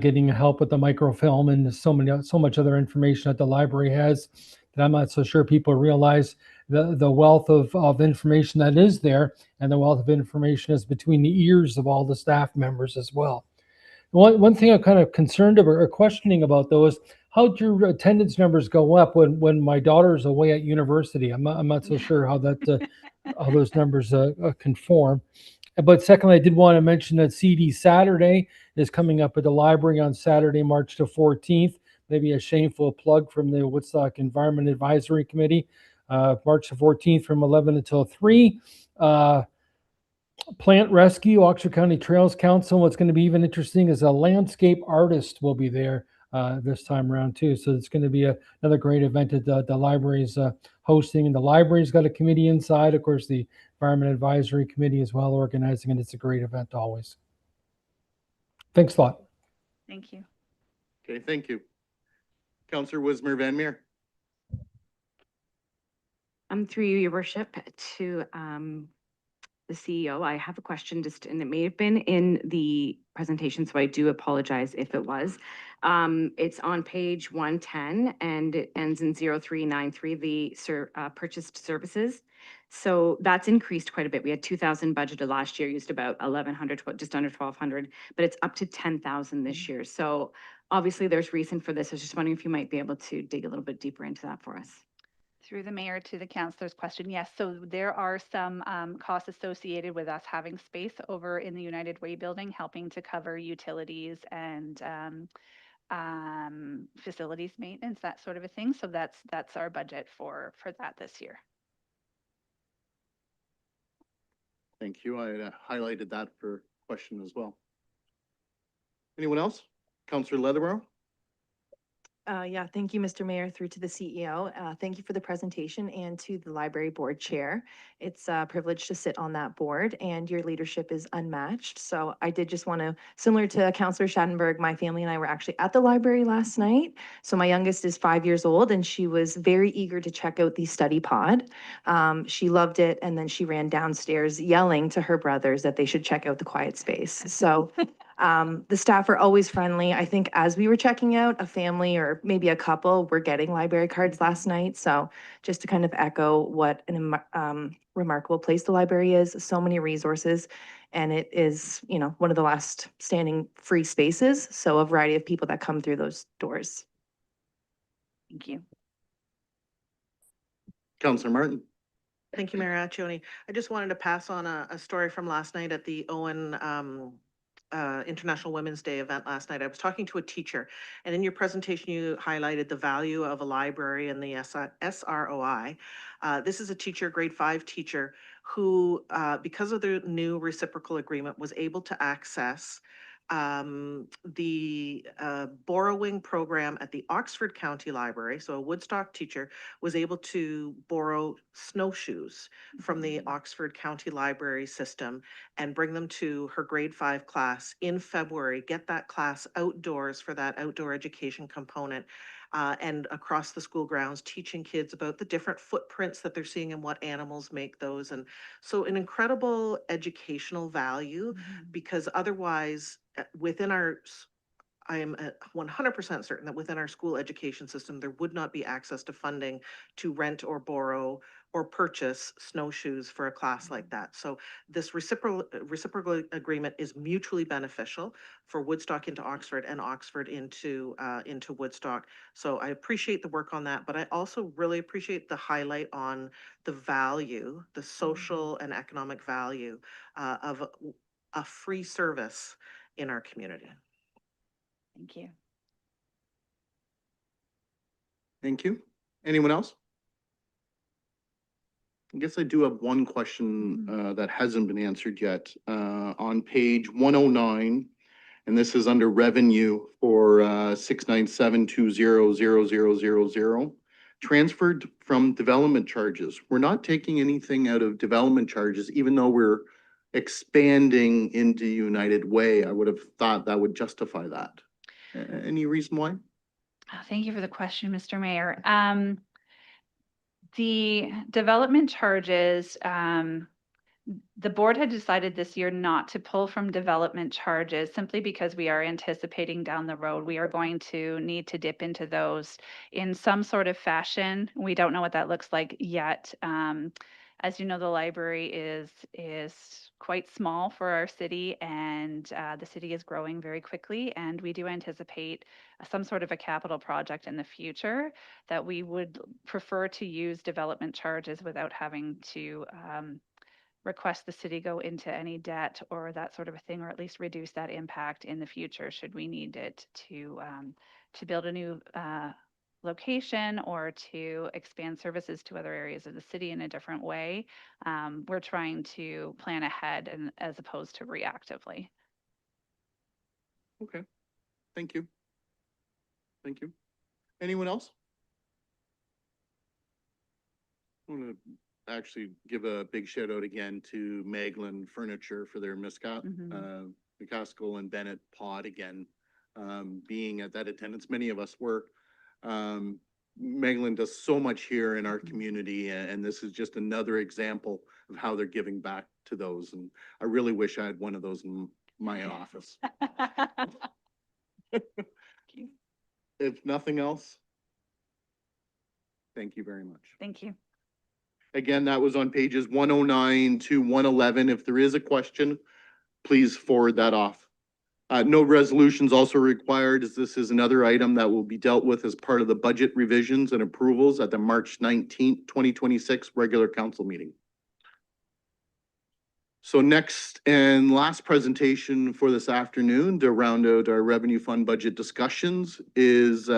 getting help with the microfilm and so much other information that the library has that I'm not so sure people realize the wealth of information that is there, and the wealth of information is between the ears of all the staff members as well. One thing I'm kind of concerned about or questioning about though is how do your attendance numbers go up when my daughter's away at university? I'm not so sure how that how those numbers conform. But secondly, I did want to mention that CD Saturday is coming up at the library on Saturday, March the 14th. Maybe a shameful plug from the Woodstock Environment Advisory Committee. March the 14th from 11 until 3. Plant Rescue, Oxford County Trails Council. What's going to be even interesting is a landscape artist will be there this time around too. So it's going to be another great event that the library's hosting. And the library's got a committee inside. Of course, the Environment Advisory Committee is well organizing, and it's a great event always. Thanks a lot. Thank you. Okay, thank you. Counselor Wismer Van Meer. Through you, your worship, to the CEO, I have a question and it may have been in the presentation, so I do apologize if it was. It's on page 110 and it ends in 0393, the purchased services. So that's increased quite a bit. We had 2,000 budgeted last year, used about 1,100, just under 1,200, but it's up to 10,000 this year. So obviously there's reason for this. I was just wondering if you might be able to dig a little bit deeper into that for us. Through the mayor to the councillor's question, yes. So there are some costs associated with us having space over in the United Way building, helping to cover utilities and facilities maintenance, that sort of a thing. So that's our budget for that this year. Thank you. I highlighted that for question as well. Anyone else? Counselor Leatherborough. Yeah, thank you, Mr. Mayor, through to the CEO. Thank you for the presentation and to the library board chair. It's a privilege to sit on that board and your leadership is unmatched. So I did just want to, similar to Councillor Schattenberg, my family and I were actually at the library last night. So my youngest is 5 years old and she was very eager to check out the study pod. She loved it and then she ran downstairs yelling to her brothers that they should check out the quiet space. So the staff are always friendly. I think as we were checking out, a family or maybe a couple were getting library cards last night. So just to kind of echo what an remarkable place the library is, so many resources, and it is, you know, one of the last standing free spaces. So a variety of people that come through those doors. Thank you. Counselor Martin. Thank you, Mayor Accioni. I just wanted to pass on a story from last night at the Owen International Women's Day event last night. I was talking to a teacher, and in your presentation, you highlighted the value of a library and the SROI. This is a teacher, grade 5 teacher, who, because of the new reciprocal agreement, was able to access the borrowing program at the Oxford County Library, so a Woodstock teacher was able to borrow snowshoes from the Oxford County Library system and bring them to her grade 5 class in February, get that class outdoors for that outdoor education component. And across the school grounds, teaching kids about the different footprints that they're seeing and what animals make those. And so an incredible educational value, because otherwise within our I am 100% certain that within our school education system, there would not be access to funding to rent or borrow or purchase snowshoes for a class like that. So this reciprocal agreement is mutually beneficial for Woodstock into Oxford and Oxford into Woodstock. So I appreciate the work on that, but I also really appreciate the highlight on the value, the social and economic value of a free service in our community. Thank you. Thank you. Anyone else? I guess I do have one question that hasn't been answered yet. On page 109, and this is under revenue for 697200000, transferred from development charges. We're not taking anything out of development charges, even though we're expanding into United Way. I would have thought that would justify that. Any reason why? Thank you for the question, Mr. Mayor. The development charges, the board had decided this year not to pull from development charges simply because we are anticipating down the road we are going to need to dip into those in some sort of fashion. We don't know what that looks like yet. As you know, the library is quite small for our city, and the city is growing very quickly, and we do anticipate some sort of a capital project in the future that we would prefer to use development charges without having to request the city go into any debt or that sort of a thing, or at least reduce that impact in the future should we need it to build a new location or to expand services to other areas of the city in a different way. We're trying to plan ahead and as opposed to reactively. Okay, thank you. Thank you. Anyone else? I want to actually give a big shout out again to Maglan Furniture for their McCaskill and Bennett pod again, being at that attendance. Many of us were. Maglan does so much here in our community, and this is just another example of how they're giving back to those. And I really wish I had one of those in my office. If nothing else, thank you very much. Thank you. Again, that was on pages 109 to 111. If there is a question, please forward that off. No resolutions also required, as this is another item that will be dealt with as part of the budget revisions and approvals at the March 19th, 2026 regular council meeting. So next and last presentation for this afternoon to round out our revenue fund budget discussions is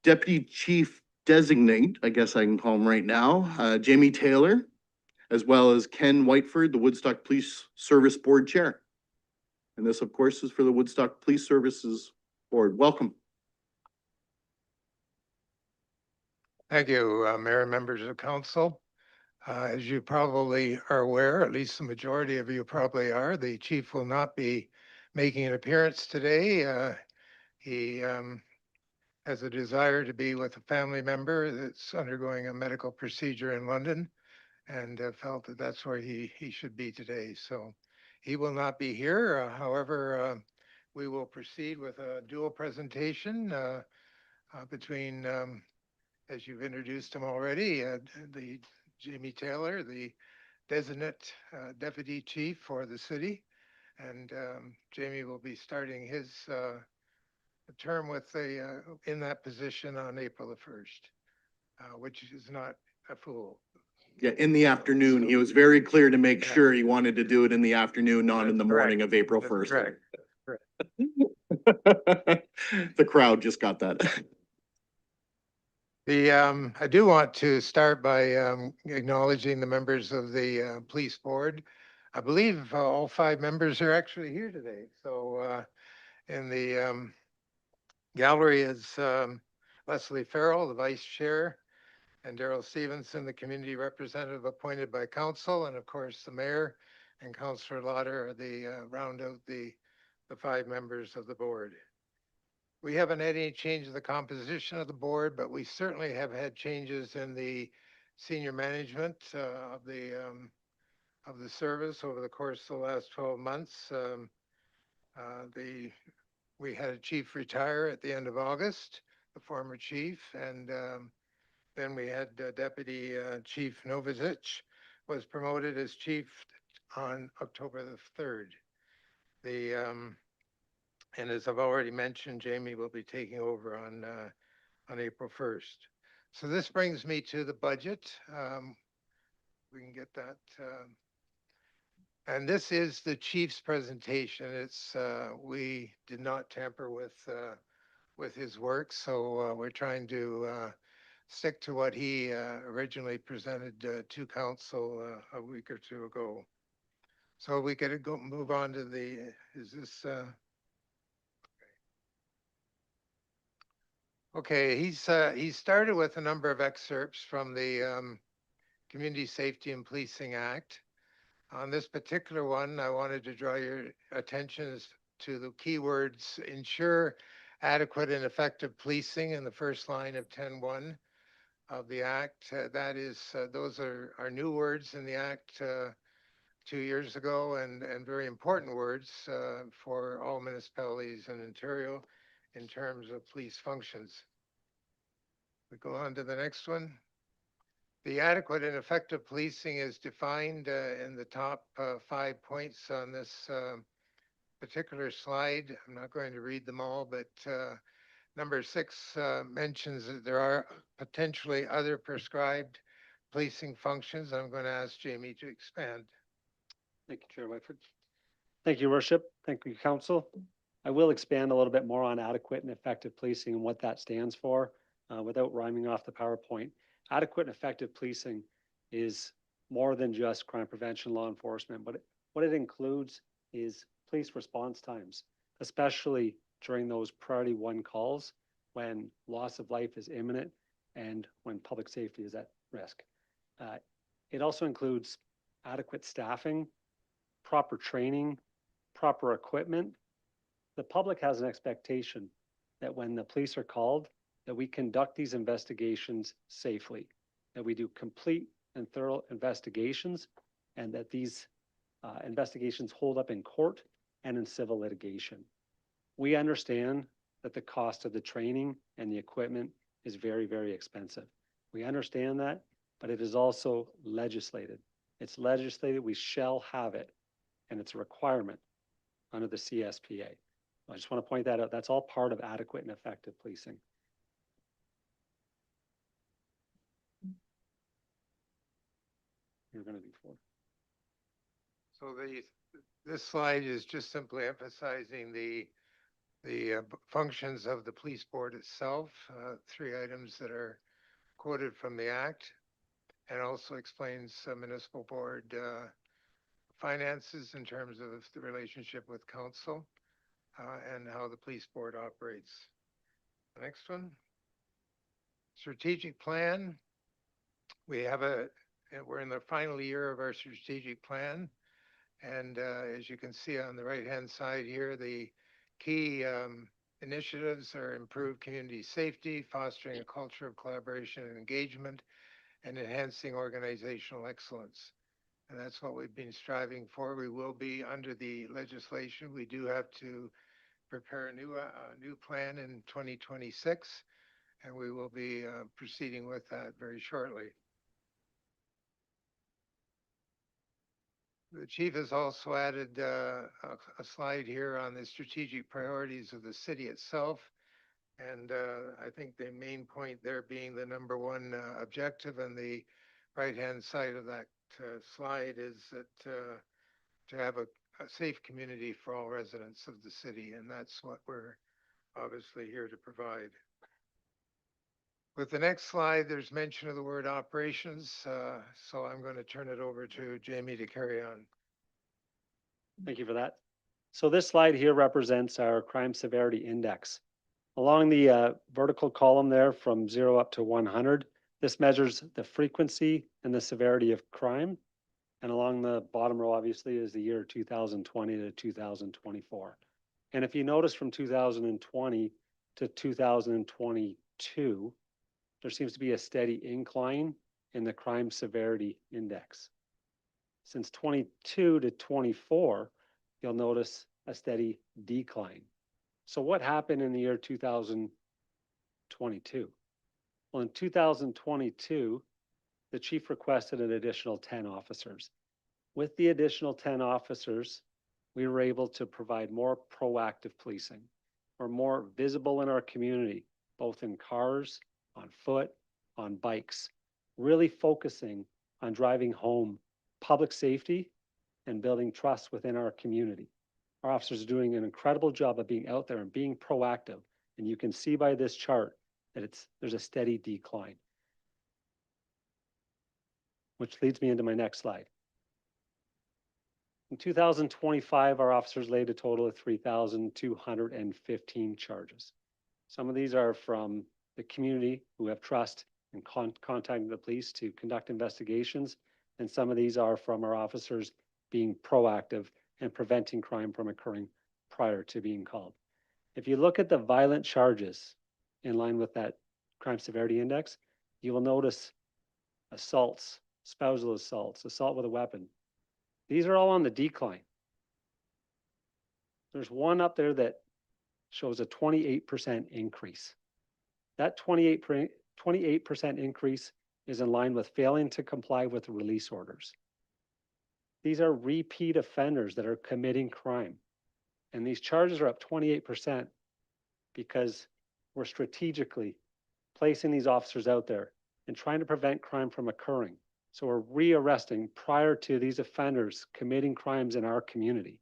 Deputy Chief Designate, I guess I can call him right now, Jamie Taylor, as well as Ken Whiteford, the Woodstock Police Service Board Chair. And this, of course, is for the Woodstock Police Services Board. Welcome. Thank you, Mayor and members of council. As you probably are aware, at least the majority of you probably are, the chief will not be making an appearance today. He has a desire to be with a family member that's undergoing a medical procedure in London, and felt that that's where he should be today. So he will not be here. However, we will proceed with a dual presentation between, as you've introduced him already, the Jamie Taylor, the designate deputy chief for the city. And Jamie will be starting his term with in that position on April the 1st, which is not a fool. Yeah, in the afternoon. He was very clear to make sure he wanted to do it in the afternoon, not in the morning of April 1st. Correct. The crowd just got that. I do want to start by acknowledging the members of the police board. I believe all 5 members are actually here today. So So in the gallery is Leslie Farrell, the vice chair, and Daryl Stevenson, the community representative appointed by council, and of course the mayor and Councillor Lauder are the round out the 5 members of the board. We haven't had any change in the composition of the board, but we certainly have had changes in the senior management of the service over the course of the last 12 months. We had a chief retire at the end of August, the former chief, and then we had Deputy Chief Novizic was promoted as chief on October the 3rd. And as I've already mentioned, Jamie will be taking over on April 1st. So this brings me to the budget. We can get that. And this is the chief's presentation. It's we did not tamper with his work, so we're trying to stick to what he originally presented to council a week or two ago. So we could go move on to the. Is this? Okay, he started with a number of excerpts from the Community Safety and Policing Act. On this particular one, I wanted to draw your attention to the keywords ensure adequate and effective policing in the first line of 10.1 of the Act. That is, those are new words in the Act 2 years ago and very important words for all municipalities in Ontario in terms of police functions. We go on to the next one. The adequate and effective policing is defined in the top 5 points on this particular slide. I'm not going to read them all, but number 6 mentions that there are potentially other prescribed policing functions. I'm going to ask Jamie to expand. Thank you, Chair Whitford. Thank you, Worship. Thank you, Council. I will expand a little bit more on adequate and effective policing and what that stands for without rhyming off the PowerPoint. Adequate and effective policing is more than just crime prevention, law enforcement, but what it includes is police response times, especially during those priority 1 calls when loss of life is imminent and when public safety is at risk. It also includes adequate staffing, proper training, proper equipment. The public has an expectation that when the police are called, that we conduct these investigations safely, that we do complete and thorough investigations, and that these investigations hold up in court and in civil litigation. We understand that the cost of the training and the equipment is very, very expensive. We understand that, but it is also legislated. It's legislated, we shall have it, and it's a requirement under the CSPA. I just want to point that out. That's all part of adequate and effective policing. You're going to do 4. So this slide is just simply emphasizing the functions of the police board itself, 3 items that are quoted from the Act, and also explains municipal board finances in terms of the relationship with council and how the police board operates. The next one, strategic plan. We're in the final year of our strategic plan. And as you can see on the right-hand side here, the key initiatives are improved community safety, fostering a culture of collaboration and engagement, and enhancing organizational excellence. And that's what we've been striving for. We will be under the legislation. We do have to prepare a new plan in 2026, and we will be proceeding with that very shortly. The chief has also added a slide here on the strategic priorities of the city itself. And I think the main point there being the number 1 objective on the right-hand side of that slide is that to have a safe community for all residents of the city. And that's what we're obviously here to provide. With the next slide, there's mention of the word operations. So I'm going to turn it over to Jamie to carry on. Thank you for that. So this slide here represents our crime severity index. Along the vertical column there from 0 up to 100, this measures the frequency and the severity of crime. And along the bottom row, obviously, is the year 2020 to 2024. And if you notice from 2020 to 2022, there seems to be a steady incline in the crime severity index. Since 22 to 24, you'll notice a steady decline. So what happened in the year 2022? Well, in 2022, the chief requested an additional 10 officers. With the additional 10 officers, we were able to provide more proactive policing. We're more visible in our community, both in cars, on foot, on bikes, really focusing on driving home public safety and building trust within our community. Our officers are doing an incredible job of being out there and being proactive. And you can see by this chart that there's a steady decline. Which leads me into my next slide. In 2025, our officers laid a total of 3,215 charges. Some of these are from the community who have trust in contacting the police to conduct investigations, and some of these are from our officers being proactive and preventing crime from occurring prior to being called. If you look at the violent charges in line with that crime severity index, you will notice assaults, spousal assaults, assault with a weapon. These are all on the decline. There's one up there that shows a 28% increase. That 28% increase is in line with failing to comply with release orders. These are repeat offenders that are committing crime. And these charges are up 28% because we're strategically placing these officers out there and trying to prevent crime from occurring. So we're rearresting prior to these offenders committing crimes in our community.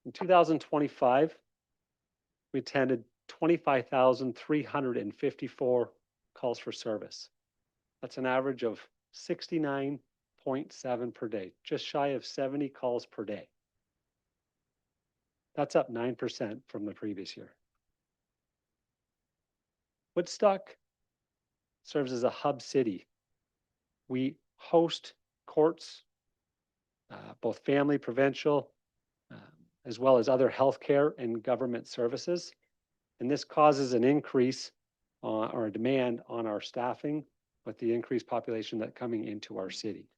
In 2025, we attended 25,354 calls for service. That's an average of 69.7 per day, just shy of 70 calls per day. That's up 9% from the previous year. Woodstock serves as a hub city. We host courts, both family, provincial, as well as other healthcare and government services. And this causes an increase or a demand on our staffing with the increased population that coming into our city.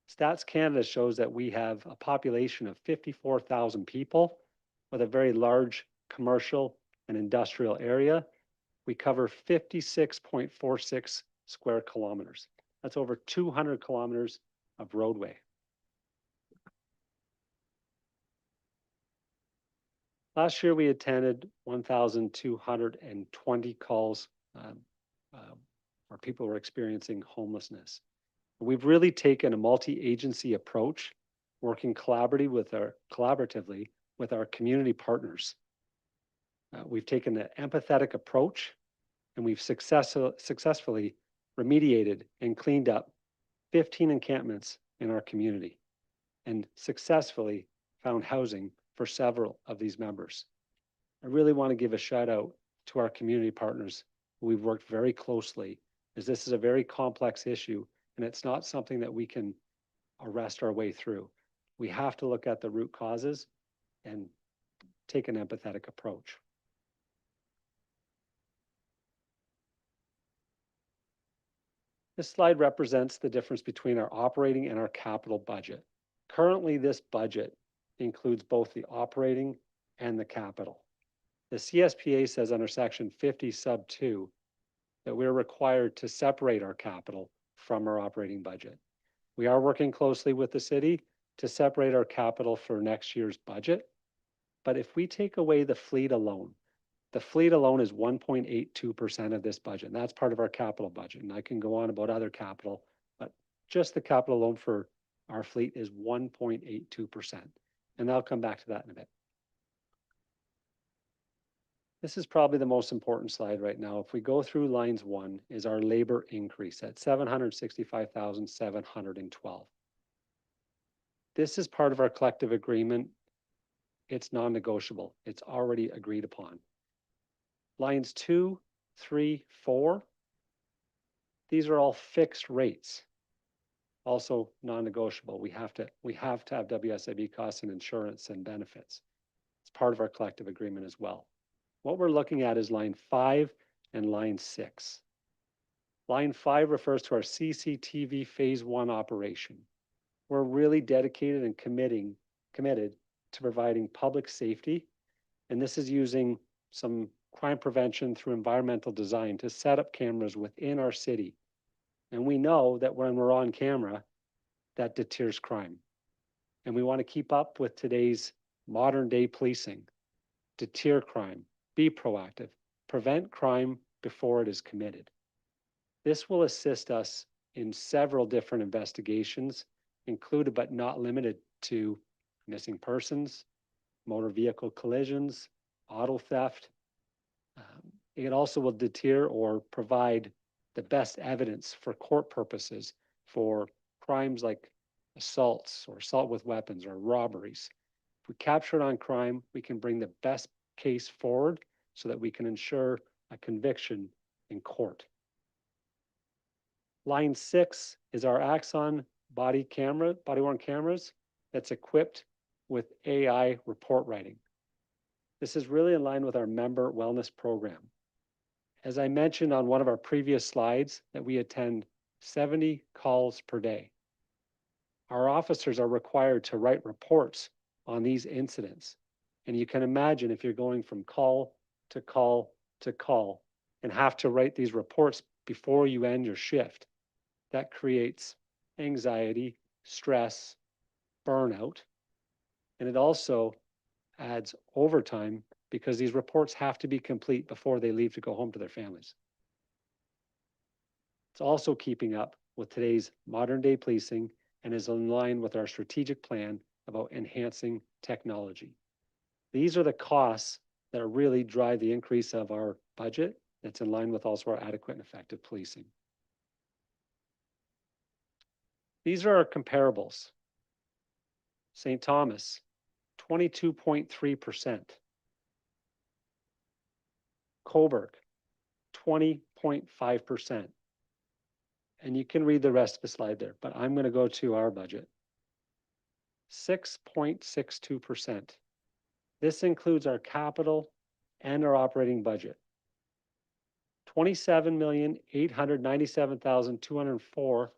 Stats Canada shows that we have a population of 54,000 people with a very large commercial and industrial area. We cover 56.46 square kilometers. That's over 200 kilometers of roadway. Last year, we attended 1,220 calls where people were experiencing homelessness. We've really taken a multi-agency approach, working collaboratively with our community partners. We've taken an empathetic approach, and we've successfully remediated and cleaned up 15 encampments in our community and successfully found housing for several of these members. I really want to give a shout out to our community partners who we've worked very closely, as this is a very complex issue and it's not something that we can arrest our way through. We have to look at the root causes and take an empathetic approach. This slide represents the difference between our operating and our capital budget. Currently, this budget includes both the operating and the capital. The CSPA says under section 50 sub 2 that we're required to separate our capital from our operating budget. We are working closely with the city to separate our capital for next year's budget. But if we take away the fleet alone is 1.82% of this budget. And that's part of our capital budget. And I can go on about other capital, but just the capital alone for our fleet is 1.82%. And I'll come back to that in a bit. This is probably the most important slide right now. If we go through lines 1 is our labor increase at 765,712. This is part of our collective agreement. It's non-negotiable. It's already agreed upon. Lines 2, 3, 4, these are all fixed rates. Also non-negotiable. We have to have WSIB costs and insurance and benefits. It's part of our collective agreement as well. What we're looking at is line 5 and line 6. Line 5 refers to our CCTV phase 1 operation. We're really dedicated and committed to providing public safety, and this is using some crime prevention through environmental design to set up cameras within our city. And we know that when we're on camera, that deters crime. And we want to keep up with today's modern day policing, deter crime, be proactive, prevent crime before it is committed. This will assist us in several different investigations, included but not limited to missing persons, motor vehicle collisions, auto theft. It also will deter or provide the best evidence for court purposes for crimes like assaults or assault with weapons or robberies. If we capture it on crime, we can bring the best case forward so that we can ensure a conviction in court. Line 6 is our Axon body-worn cameras that's equipped with AI report writing. This is really in line with our member wellness program. As I mentioned on one of our previous slides, that we attend 70 calls per day. Our officers are required to write reports on these incidents. And you can imagine if you're going from call to call to call and have to write these reports before you end your shift, that creates anxiety, stress, burnout, and it also adds overtime because these reports have to be complete before they leave to go home to their families. It's also keeping up with today's modern day policing and is in line with our strategic plan about enhancing technology. These are the costs that really drive the increase of our budget. That's in line with also our adequate and effective policing. These are our comparables. St. Thomas, 22.3%. Cobourg, 20.5%. And you can read the rest of the slide there, but I'm going to go to our budget. 6.62%. This includes our capital and our operating budget. 27,897,204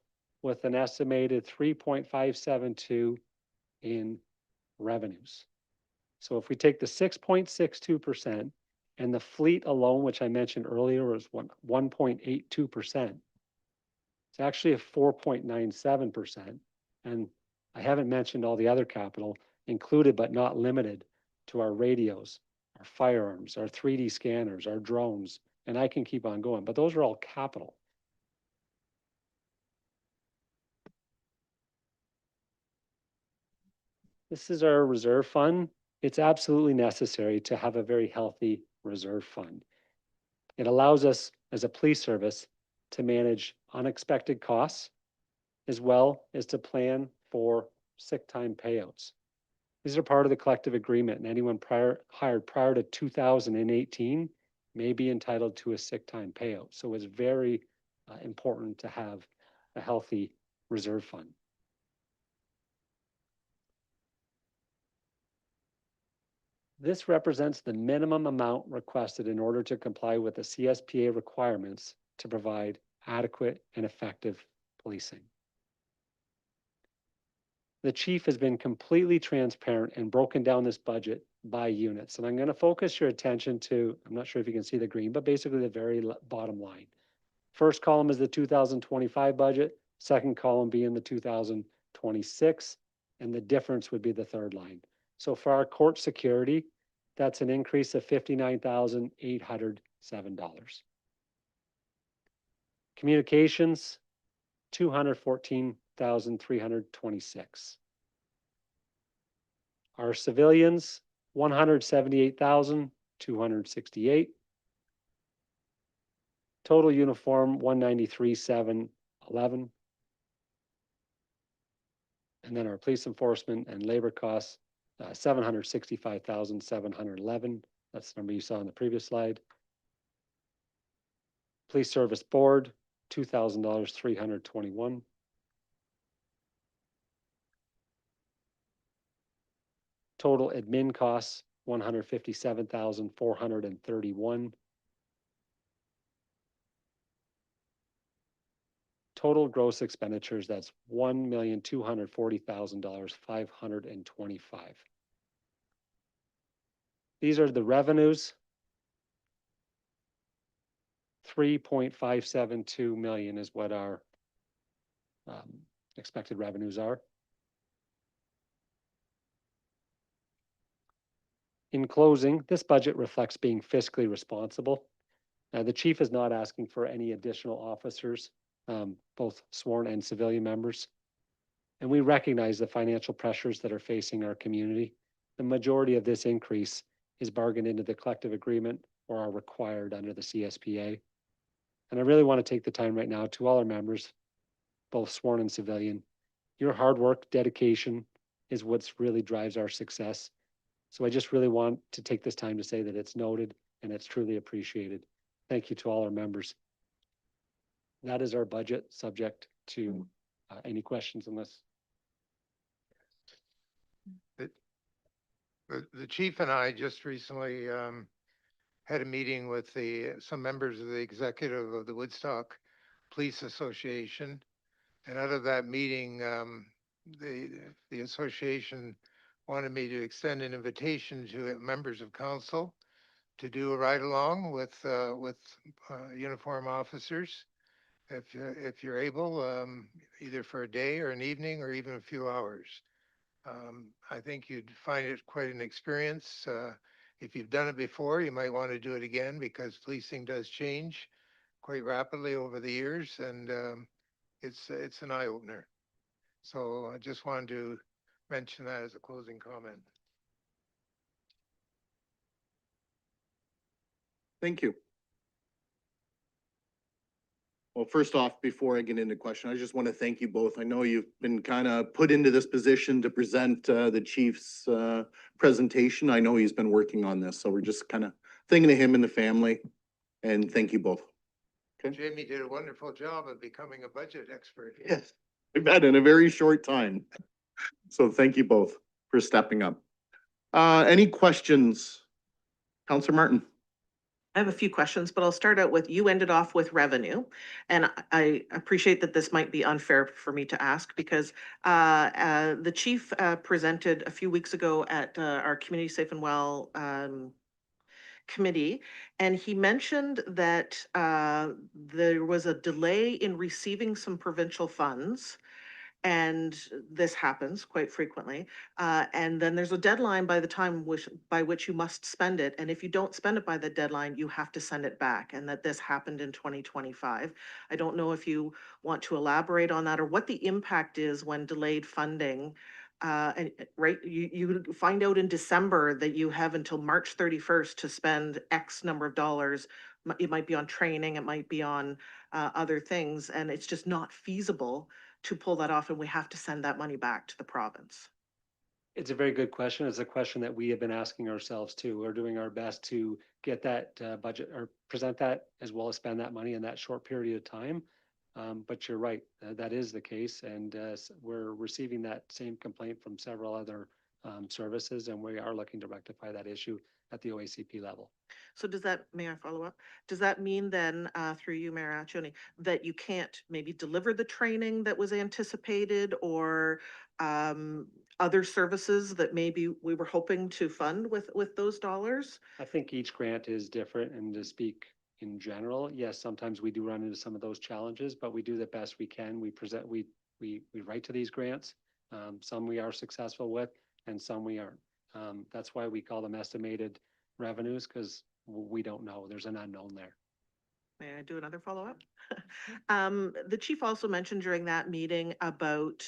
with an estimated 3.572 in revenues. So if we take the 6.62% and the fleet alone, which I mentioned earlier, was 1.82%, it's actually a 4.97%. And I haven't mentioned all the other capital included but not limited to our radios, our firearms, our 3D scanners, our drones, and I can keep on going, but those are all capital. This is our reserve fund. It's absolutely necessary to have a very healthy reserve fund. It allows us as a police service to manage unexpected costs as well as to plan for sick time payouts. These are part of the collective agreement, and anyone hired prior to 2018 may be entitled to a sick time payout. So it's very important to have a healthy reserve fund. This represents the minimum amount requested in order to comply with the CSPA requirements to provide adequate and effective policing. The chief has been completely transparent and broken down this budget by units. And I'm going to focus your attention to, I'm not sure if you can see the green, but basically the very bottom line. First column is the 2025 budget, second column being the 2026, and the difference would be the third line. So for our court security, that's an increase of $59,807. Communications, $214,326. Our civilians, $178,000, 268. Total uniform, 193,711. And then our police enforcement and labor costs, 765,711. That's the number you saw in the previous slide. Police service board, $2,000, 321. Total admin costs, 157,431. Total gross expenditures, that's $1,240,000, 525. These are the revenues. 3.572 million is what our expected revenues are. In closing, this budget reflects being fiscally responsible. The chief is not asking for any additional officers, both sworn and civilian members. And we recognize the financial pressures that are facing our community. The majority of this increase is bargained into the collective agreement or are required under the CSPA. And I really want to take the time right now to all our members, both sworn and civilian. Your hard work, dedication is what's really drives our success. So I just really want to take this time to say that it's noted and it's truly appreciated. Thank you to all our members. That is our budget, subject to any questions unless. The chief and I just recently had a meeting with some members of the executive of the Woodstock Police Association. And out of that meeting, the association wanted me to extend an invitation to members of council to do a ride along with uniform officers. If you're able, either for a day or an evening or even a few hours. I think you'd find it quite an experience. If you've done it before, you might want to do it again because policing does change quite rapidly over the years, and it's an eye opener. So I just wanted to mention that as a closing comment. Thank you. Well, first off, before I get into question, I just want to thank you both. I know you've been kind of put into this position to present the chief's presentation. I know he's been working on this, so we're just kind of thinking of him and the family. And thank you both. Okay. Jamie did a wonderful job of becoming a budget expert. Yes, we've had in a very short time. So thank you both for stepping up. Any questions? Councilor Martin. I have a few questions, but I'll start out with, you ended off with revenue. And I appreciate that this might be unfair for me to ask because the chief presented a few weeks ago at our Community Safe and Well committee, and he mentioned that there was a delay in receiving some provincial funds. And this happens quite frequently. And then there's a deadline by the time by which you must spend it. And if you don't spend it by the deadline, you have to send it back. And that this happened in 2025. I don't know if you want to elaborate on that or what the impact is when delayed funding. And right, you find out in December that you have until March 31st to spend X number of dollars. It might be on training, it might be on other things, and it's just not feasible to pull that off, and we have to send that money back to the province. It's a very good question. It's a question that we have been asking ourselves too. We're doing our best to get that budget or present that as well as spend that money in that short period of time. But you're right, that is the case. And we're receiving that same complaint from several other services, and we are looking to rectify that issue at the OACP level. So does that, may I follow up? Does that mean then, through you, Mayor Accioni, that you can't maybe deliver the training that was anticipated or other services that maybe we were hoping to fund with those dollars? I think each grant is different, and to speak in general, yes, sometimes we do run into some of those challenges, but we do the best we can. We present, we write to these grants. Some we are successful with, and some we aren't. That's why we call them estimated revenues, because we don't know. There's an unknown there. May I do another follow-up? The chief also mentioned during that meeting about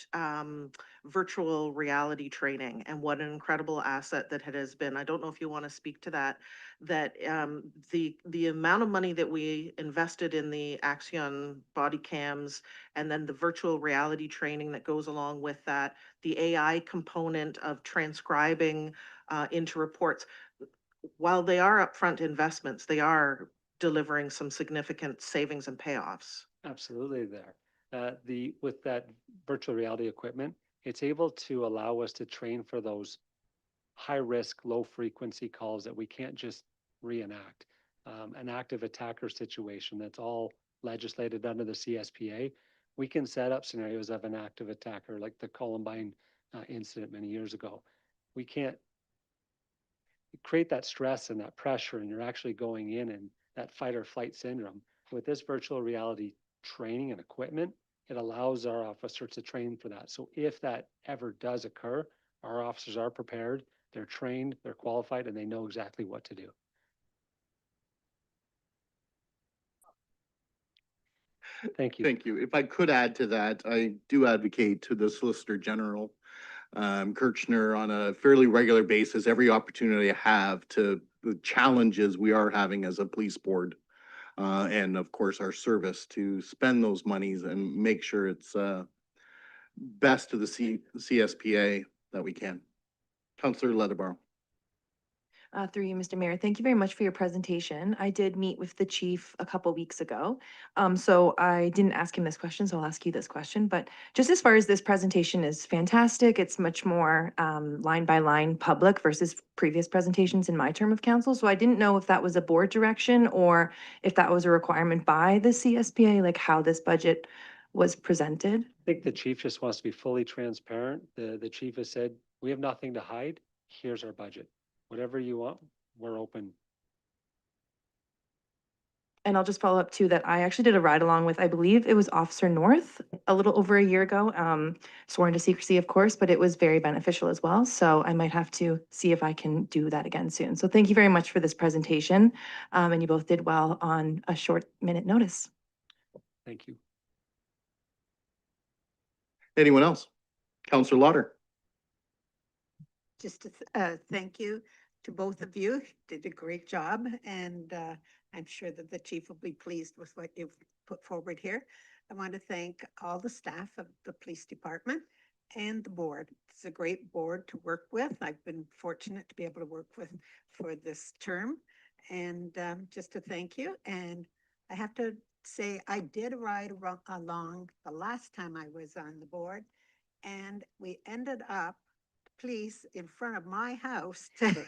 virtual reality training and what an incredible asset that it has been. I don't know if you want to speak to that, the amount of money that we invested in the Axion body cams and then the virtual reality training that goes along with that, the AI component of transcribing into reports, while they are upfront investments, they are delivering some significant savings and payoffs. Absolutely there. With that virtual reality equipment, it's able to allow us to train for those high risk, low frequency calls that we can't just reenact. An active attacker situation that's all legislated under the CSPA. We can set up scenarios of an active attacker like the Columbine incident many years ago. We can't create that stress and that pressure, and you're actually going in and that fight or flight syndrome. With this virtual reality training and equipment, it allows our officers to train for that. So if that ever does occur, our officers are prepared, they're trained, they're qualified, and they know exactly what to do. Thank you. Thank you. If I could add to that, I do advocate to the Solicitor General, Kirchner, on a fairly regular basis, every opportunity I have, to the challenges we are having as a police board. And of course, our service, to spend those monies and make sure it's best to the CSPA that we can. Councillor Leatherborough. Through you, Mr. Mayor. Thank you very much for your presentation. I did meet with the chief a couple weeks ago. So I didn't ask him this question, so I'll ask you this question. But just as far as this presentation is fantastic, it's much more line by line public versus previous presentations in my term of council. So I didn't know if that was a board direction or if that was a requirement by the CSPA, like how this budget was presented. I think the chief just wants to be fully transparent. The chief has said, we have nothing to hide. Here's our budget. Whatever you want, we're open. And I'll just follow up too, that I actually did a ride along with, I believe it was Officer North a little over a year ago, sworn to secrecy, of course, but it was very beneficial as well. So I might have to see if I can do that again soon. So thank you very much for this presentation. And you both did well on a short minute notice. Thank you. Anyone else? Councillor Lauder. Just to thank you to both of you. Did a great job, and I'm sure that the chief will be pleased with what you've put forward here. I want to thank all the staff of the police department and the board. It's a great board to work with. I've been fortunate to be able to work with for this term, and just to thank you. And I have to say, I did ride along the last time I was on the board, and we ended up police in front of my house to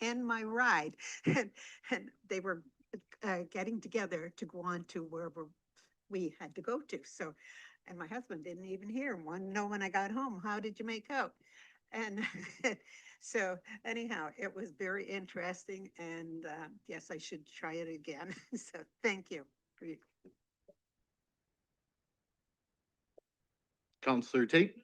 end my ride. And they were getting together to go on to wherever we had to go to. So, and my husband didn't even hear, wanted to know when I got home, how did you make out? And so anyhow, it was very interesting, and yes, I should try it again. So thank you. Councillor Tate.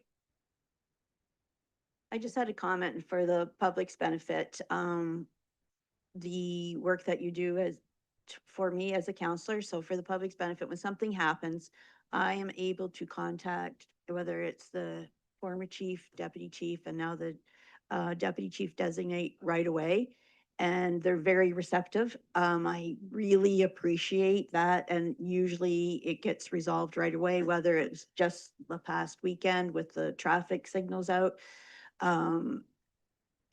I just had a comment for the public's benefit. The work that you do as, for me as a counselor, so for the public's benefit, when something happens, I am able to contact, whether it's the former chief, deputy chief, and now the deputy chief designate right away. And they're very receptive. I really appreciate that. And usually it gets resolved right away, whether it's just the past weekend with the traffic signals out.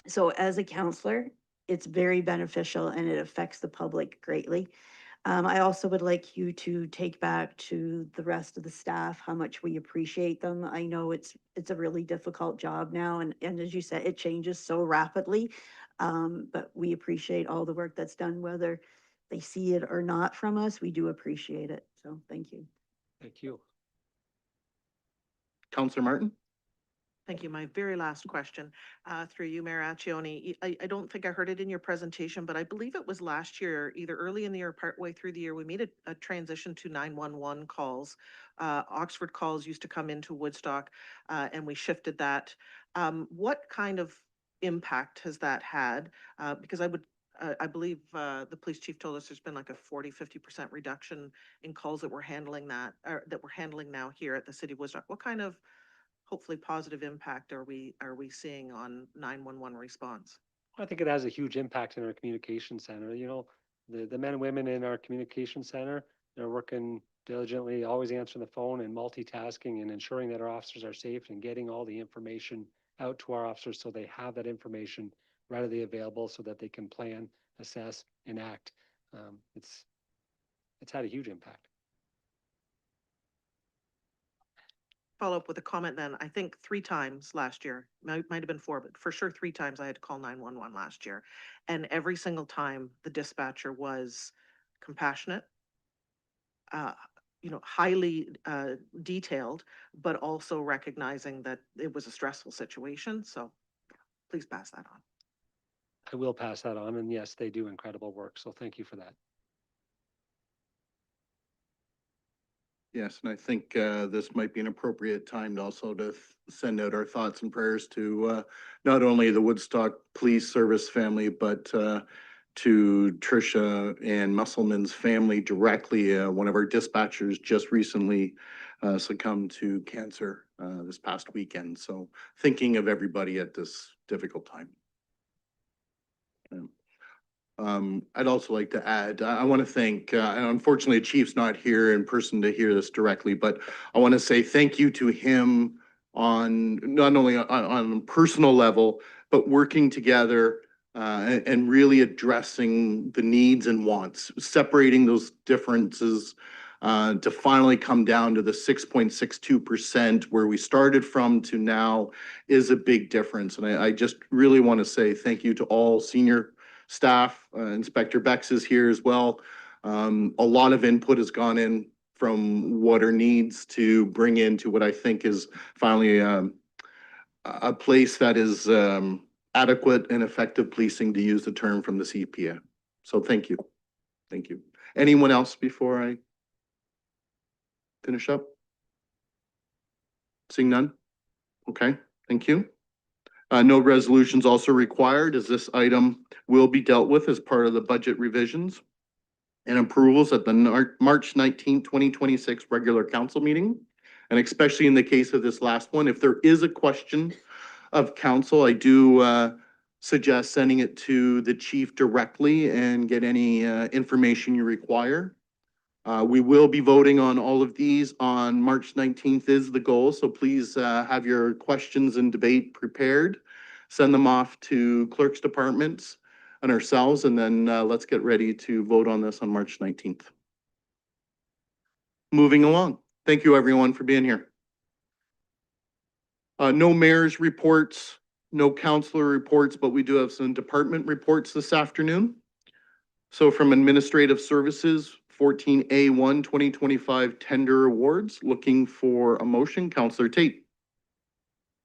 So as a counselor, it's very beneficial and it affects the public greatly. I also would like you to take back to the rest of the staff how much we appreciate them. I know it's a really difficult job now, and as you said, it changes so rapidly. But we appreciate all the work that's done, whether they see it or not from us. We do appreciate it. So thank you. Thank you. Councillor Martin. Thank you. My very last question, through you, Mayor Accioni. I don't think I heard it in your presentation, but I believe it was last year, either early in the year or partway through the year, we made a transition to 911 calls. Oxford calls used to come into Woodstock, and we shifted that. What kind of impact has that had? Because I believe, the police chief told us there's been like a 40-50% reduction in calls that we're handling that we're handling now here at the city of Woodstock. What kind of hopefully positive impact are we seeing on 911 response? I think it has a huge impact in our communication center. You know, the men and women in our communication center, they're working diligently, always answering the phone and multitasking and ensuring that our officers are safe and getting all the information out to our officers so they have that information readily available so that they can plan, assess, and act. It's had a huge impact. Follow up with a comment then. I think 3 times last year, might have been 4, but for sure 3 times I had to call 911 last year. And every single time the dispatcher was compassionate, highly detailed, but also recognizing that it was a stressful situation. So please pass that on. I will pass that on, and yes, they do incredible work. So thank you for that. Yes, and I think this might be an appropriate time to also to send out our thoughts and prayers to not only the Woodstock Police Service family, but to Tricia and Musselman's family directly. One of our dispatchers just recently succumbed to cancer this past weekend. So thinking of everybody at this difficult time. I'd also like to add, I want to thank, and unfortunately, Chief's not here in person to hear this directly, but I want to say thank you to him on not only on a personal level, but working together and really addressing the needs and wants, separating those differences to finally come down to the 6.62% where we started from to now is a big difference. And I just really want to say thank you to all senior staff. Inspector Bex is here as well. A lot of input has gone in from what are needs to bring into what I think is finally a place that is adequate and effective policing, to use the term from the CPA. So thank you. Thank you. Anyone else before I finish up? Seeing none? Okay, thank you. No resolutions also required, as this item will be dealt with as part of the budget revisions and approvals at the March 19, 2026 regular council meeting. And especially in the case of this last one, if there is a question of council, I do suggest sending it to the chief directly and get any information you require. We will be voting on all of these on March 19th is the goal. So please have your questions and debate prepared. Send them off to clerks departments and ourselves, and then let's get ready to vote on this on March 19th. Moving along. Thank you everyone for being here. No mayor's reports, no councilor reports, but we do have some department reports this afternoon. So from Administrative Services, 14A1 2025 tender awards, looking for a motion. Councillor Tate.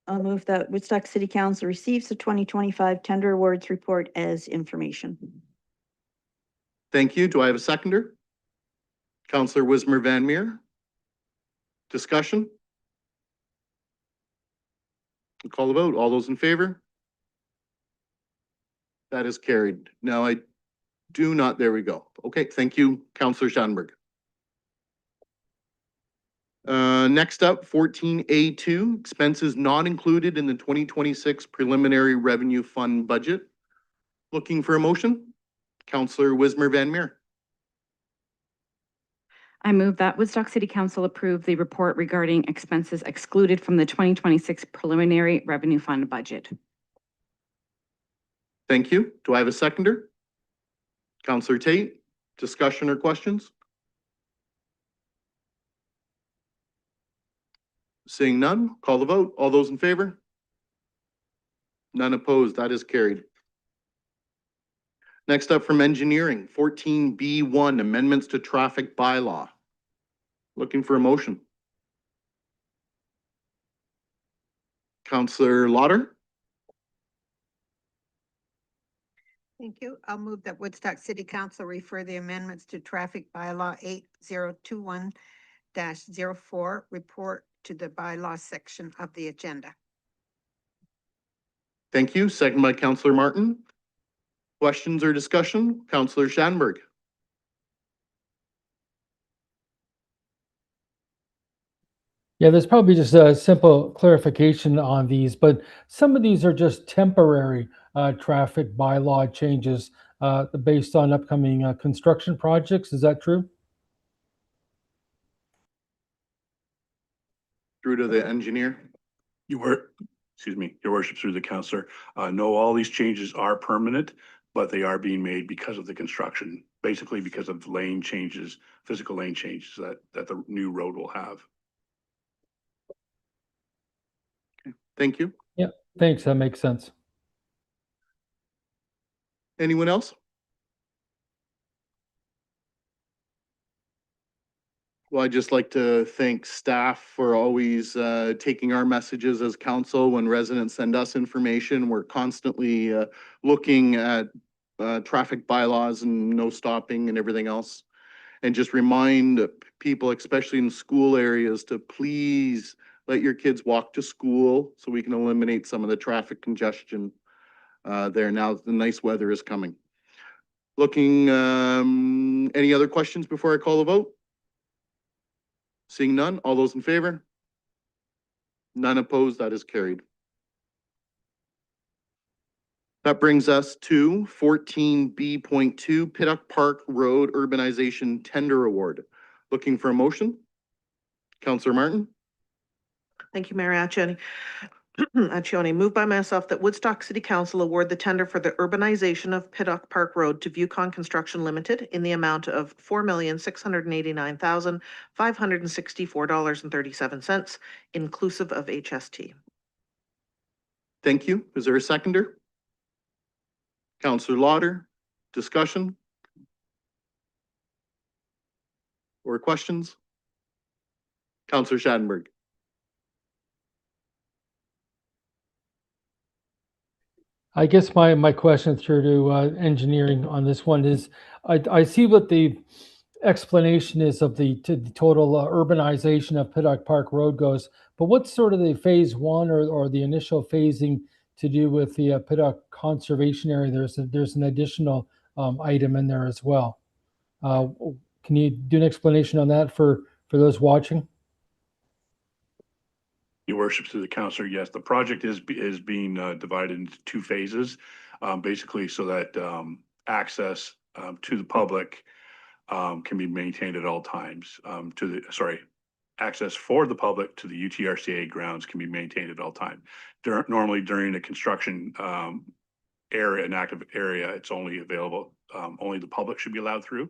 I'll move that Woodstock City Council receives the 2025 tender awards report as information. Thank you. Do I have a seconder? Councillor Wismer Van Meer. Discussion? I'll call the vote. All those in favor? That is carried. Now I do not, there we go. Okay, thank you, Councillor Schanberg. Next up, 14A2, expenses not included in the 2026 preliminary revenue fund budget. Looking for a motion? Councillor Wismer Van Meer. I move that Woodstock City Council approve the report regarding expenses excluded from the 2026 preliminary revenue fund budget. Thank you. Do I have a seconder? Councillor Tate, discussion or questions? Seeing none, call the vote. All those in favor? None opposed. That is carried. Next up from engineering, 14B1, amendments to traffic bylaw. Looking for a motion. Councillor Lauder. Thank you. I'll move that Woodstock City Council refer the amendments to traffic bylaw 8021-04 report to the bylaw section of the agenda. Thank you. Second by Councillor Martin. Questions or discussion? Councillor Schanberg. Yeah, there's probably just a simple clarification on these, but some of these are just temporary traffic bylaw changes based on upcoming construction projects. Is that true? Through to the engineer. Excuse me, your worship, through the councillor. No, all these changes are permanent, but they are being made because of the construction, basically because of lane changes, physical lane changes that the new road will have. Thank you. Yeah, thanks. That makes sense. Anyone else? Well, I'd just like to thank staff for always taking our messages as council when residents send us information. We're constantly looking at traffic bylaws and no stopping and everything else. And just remind people, especially in school areas, to please let your kids walk to school so we can eliminate some of the traffic congestion there now that the nice weather is coming. Looking, any other questions before I call the vote? Seeing none, all those in favor? None opposed, that is carried. That brings us to 14B.2 Pittock Park Road Urbanization Tender Award. Looking for a motion? Councillor Martin? Thank you, Mayor Accioni. Accioni, moved by myself that Woodstock City Council award the tender for the urbanization of Pittock Park Road to Viewcon Construction Limited in the amount of $4,689,564.37, inclusive of HST. Thank you. Is there a seconder? Councillor Lauder, discussion? Or questions? Councillor Schattenberg. I guess my question through to engineering on this one is, I see what the explanation is of the total urbanization of Pittock Park Road goes, but what's sort of the phase one or the initial phasing to do with the Pittock Conservation Area? There's an additional item in there as well. Can you do an explanation on that for those watching? Your worship, through the councillor, yes, the project is being divided into two phases, basically so that access to the public can be maintained at all times. Access for the public to the UTRCA grounds can be maintained at all times. Normally during a construction area, an active area, it's only available, only the public should be allowed through.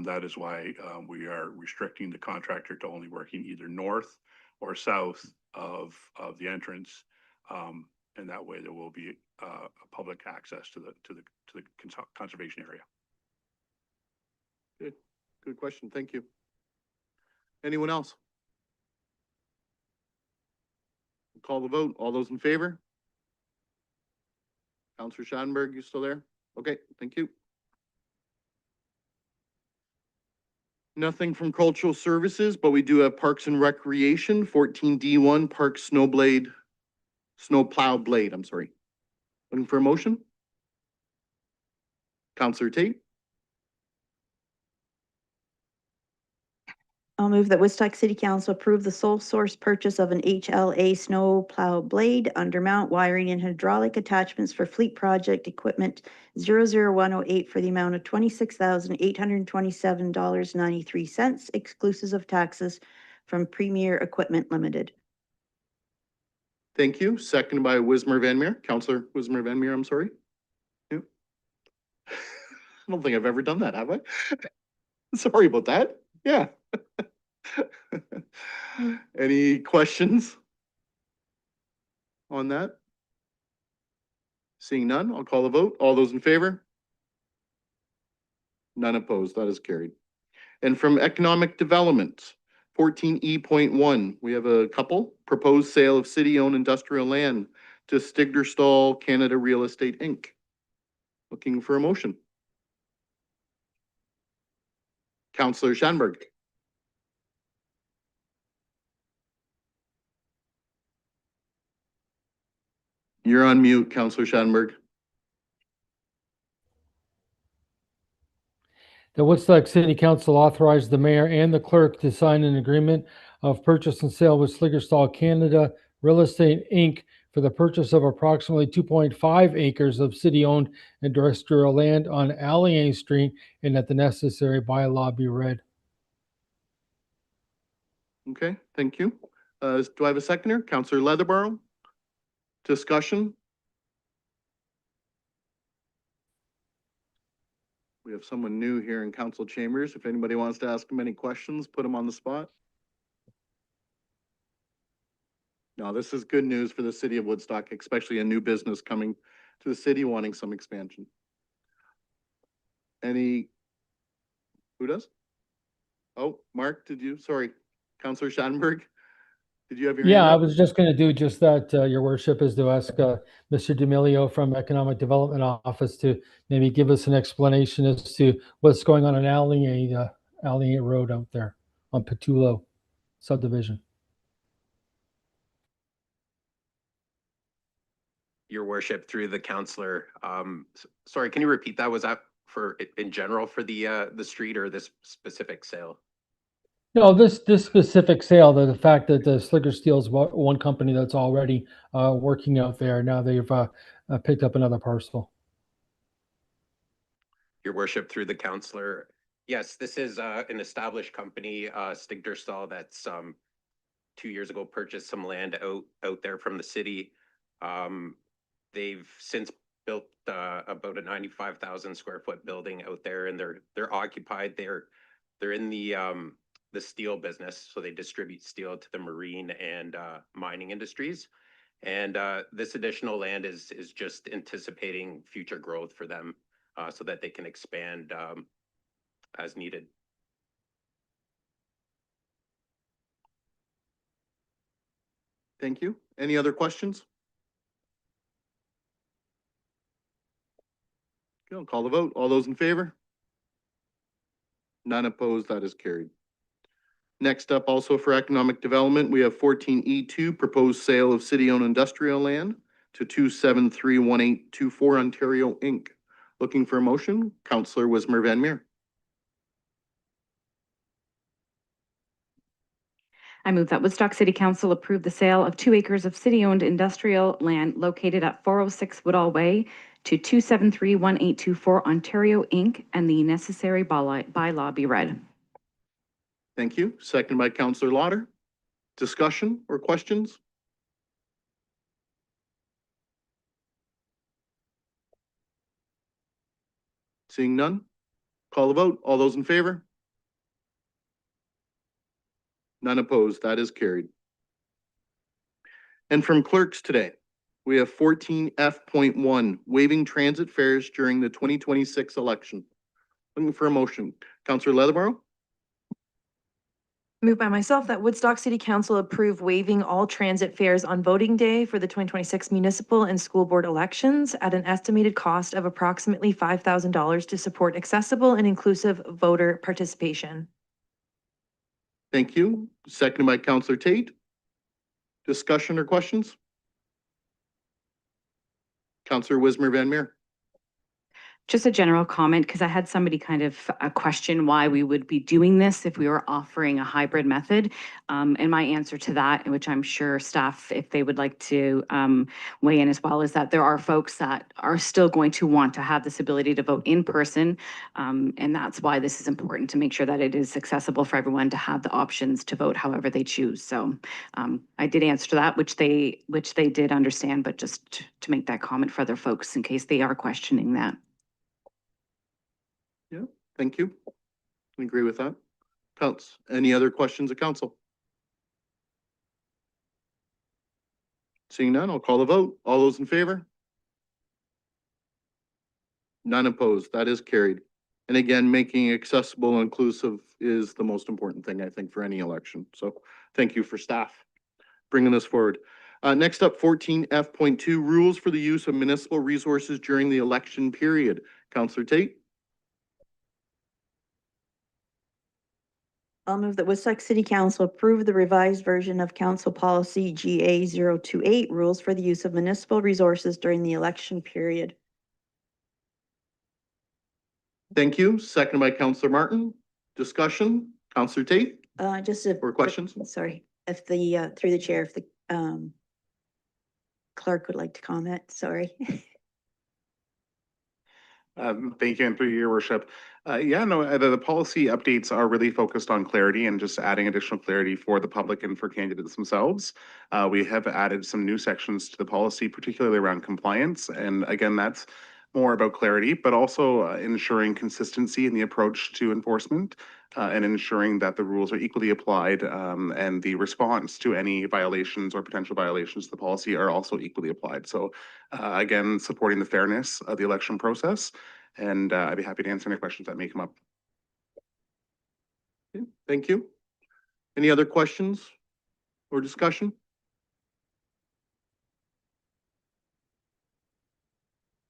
That is why we are restricting the contractor to only working either north or south of the entrance, and that way there will be a public access to the conservation area. Good question. Thank you. Anyone else? Call the vote. All those in favor? Councillor Schattenberg, you still there? Okay, thank you. Nothing from cultural services, but we do have Parks and Recreation, 14D1, Park Snow Plow Blade, I'm sorry. Looking for a motion? Councillor Tate? I'll move that Woodstock City Council approve the sole source purchase of an HLA snow plow blade, undermount wiring and hydraulic attachments for fleet project equipment 00108 for the amount of $26,827.93, exclusive of taxes from Premier Equipment Limited. Thank you. Seconded by Wismer Van Meer. Councillor Wismer Van Meer, I'm sorry. Yeah. I don't think I've ever done that, have I? Sorry about that. Yeah. Any questions on that? Seeing none, I'll call the vote. All those in favor? None opposed. That is carried. And from Economic Development, 14E.1, we have a couple. Proposed sale of city-owned industrial land to Stigterstall Canada Real Estate, Inc. Looking for a motion. Councillor Schanberg. You're on mute, Councillor Schanberg. The Woodstock City Council authorized the mayor and the clerk to sign an agreement of purchase and sale with Slickerstall Canada Real Estate, Inc. for the purchase of approximately 2.5 acres of city-owned industrial land on Allier Street, and that the necessary bylaw be read. Okay, thank you. Do I have a seconder? Counselor Leatherborough? Discussion? We have someone new here in council chambers. If anybody wants to ask him any questions, put him on the spot. No, this is good news for the city of Woodstock, especially a new business coming to the city wanting some expansion. Who does? Oh, Mark, sorry, Counselor Schattenberg, did you have your hand Yeah, I up? was just going to do just that, Your Worship, is to ask Mr. D'Amelio from Economic Development Office to maybe give us an explanation as to what's going on in Allier Road out there on Petulo subdivision. Your Worship, through the counselor. Sorry, can you repeat that? Was that for in general for the street or this specific sale? No, this specific sale, the fact that the Slicker Steel's one company that's already working out there. Now they've picked up another parcel. Your Worship, through the counselor. Yes, this is an established company, Stigterstall, that's 2 years ago purchased some land out there from the city. They've since built about a 95,000 square foot building out there, and they're occupied. They're in the steel business, so they distribute steel to the marine and mining industries. And this additional land is just anticipating future growth for them, so that they can expand as needed. Thank you. Any other questions? Okay, I'll call the vote. All those in favor? None opposed, that is carried. Next up, also for economic development, we have 14E2, proposed sale of city-owned industrial land to 2731824 Ontario Inc. Looking for a motion, Councillor Wismer Van Meer. I move that Woodstock City Council approve the sale of 2 acres of city-owned industrial land located at 406 Woodall Way to 2731824 Ontario Inc. and the necessary bylaw be read. Thank you. Seconded by Councillor Lauder. Discussion or questions? Seeing none, call the vote. All those in favor? None opposed, that is carried. And from Clerks today, we have 14F.1, waiving transit fares during the 2026 election. Looking for a motion. Councillor Leatherborough? Moved by myself that Woodstock City Council approve waiving all transit fares on voting day for the 2026 municipal and school board elections at an estimated cost of approximately $5,000 to support accessible and inclusive voter participation. Thank you. Seconded by Councillor Tate. Discussion or questions? Councillor Wismer Van Meer. Just a general comment, because I had somebody kind of question why we would be doing this if we were offering a hybrid method. And my answer to that, which I'm sure staff, if they would like to weigh in as well, is that there are folks that are still going to want to have this ability to vote in person. And that's why this is important, to make sure that it is accessible for everyone to have the options to vote however they choose. So I did answer to that, which they did understand, but just to make that comment for other folks in case they are questioning that. Yeah, thank you. I agree with that. Counts. Any other questions of council? Seeing none, I'll call the vote. All those in favor? None opposed. That is carried. And again, making accessible and inclusive is the most important thing, I think, for any election. So thank you for staff bringing this forward. Next up, 14F.2, rules for the use of municipal resources during the election period. Councillor Tate. I'll move that Woodstock City Council approve the revised version of Council Policy GA 028, rules for the use of municipal resources during the election period. Thank you. Seconded by Counselor Martin. Discussion, Counselor Tate, Just a. or questions? Sorry, if the, through the chair, if the, clerk would like to comment, sorry. Thank you, and through your worship. Yeah, no, the policy updates are really focused on clarity and just adding additional clarity for the public and for candidates themselves. We have added some new sections to the policy, particularly around compliance. And again, that's more about clarity, but also ensuring consistency in the approach to enforcement and ensuring that the rules are equally applied and the response to any violations or potential violations of the policy are also equally applied. So again, supporting the fairness of the election process. And I'd be happy to answer any questions that may come up. Okay, thank you. Any other questions or discussion?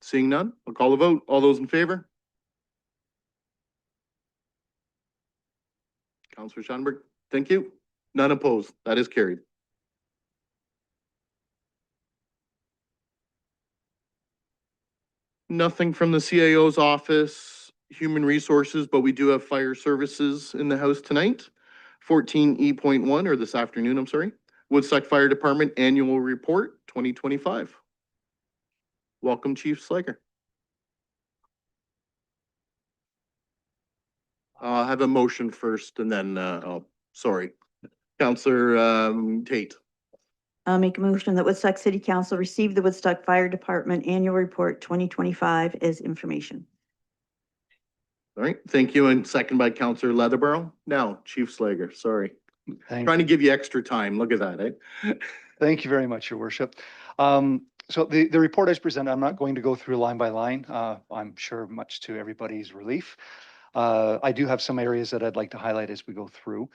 Seeing none, I'll call the vote. All those in favor? Counselor Schanberg, thank you. None opposed. That is carried. Nothing from the CAO's office, human resources, but we do have fire services in the house tonight. 14E.1, or this afternoon, I'm sorry. Woodstock Fire Department Annual Report 2025. Welcome, Chief Slager. I'll have a motion first and then, sorry. Counselor Tate. I'll make a motion that Woodstock City Council receive the Woodstock Fire Department Annual Report 2025 as information. All right, thank you. And second by Counselor Leatherborough. Now, Chief Slager, sorry. Thank Trying to you. give you extra time. Look at that, eh? Thank you very much, Your Worship. So the report as presented, I'm not going to go through line by line. I'm sure much to everybody's relief. I do have some areas that I'd like to highlight as we go through.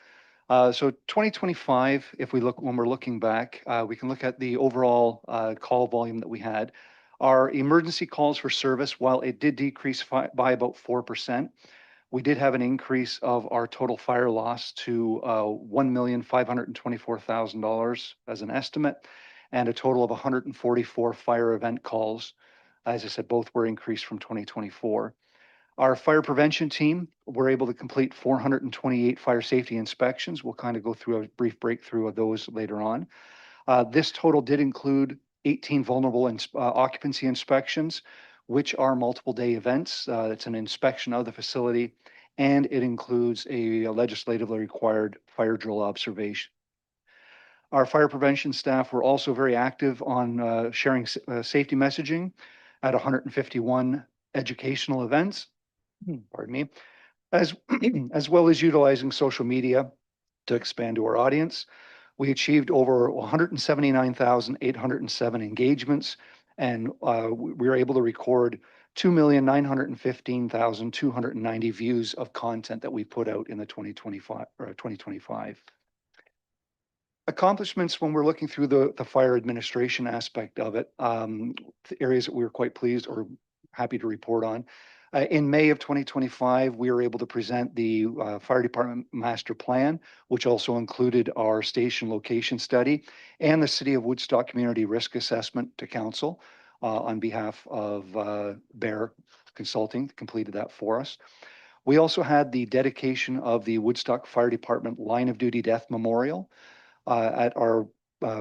So 2025, if we look, when we're looking back, we can look at the overall call volume that we had. Our emergency calls for service, while it did decrease by about 4%, we did have an increase of our total fire loss to $1,524,000 as an estimate, and a total of 144 fire event calls. As I said, both were increased from 2024. Our fire prevention team were able to complete 428 fire safety inspections. We'll kind of go through a brief breakthrough of those later on. This total did include 18 vulnerable occupancy inspections, which are multiple day events. It's an inspection of the facility, and it includes a legislatively required fire drill observation. Our fire prevention staff were also very active on sharing safety messaging at 151 educational events, pardon me, as well as utilizing social media to expand to our audience. We achieved over 179,807 engagements, and we were able to record 2,915,290 views of content that we put out in the 2025. Accomplishments when we're looking through the fire administration aspect of it, the areas that we were quite pleased or happy to report on. In May of 2025, we were able to present the Fire Department Master Plan, which also included our station location study and the City of Woodstock Community Risk Assessment to Council on behalf of Bear Consulting, completed that for us. We also had the dedication of the Woodstock Fire Department Line of Duty Death Memorial at our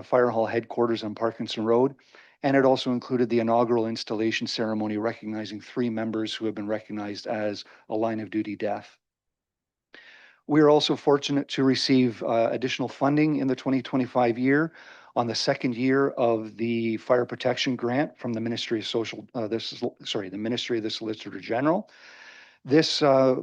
Fire Hall headquarters on Parkinson Road. And it also included the inaugural installation ceremony recognizing 3 members who have been recognized as a line of duty death. We are also fortunate to receive additional funding in the 2025 year on the second year of the Fire Protection Grant from the Ministry of the Ministry of the Solicitor General. This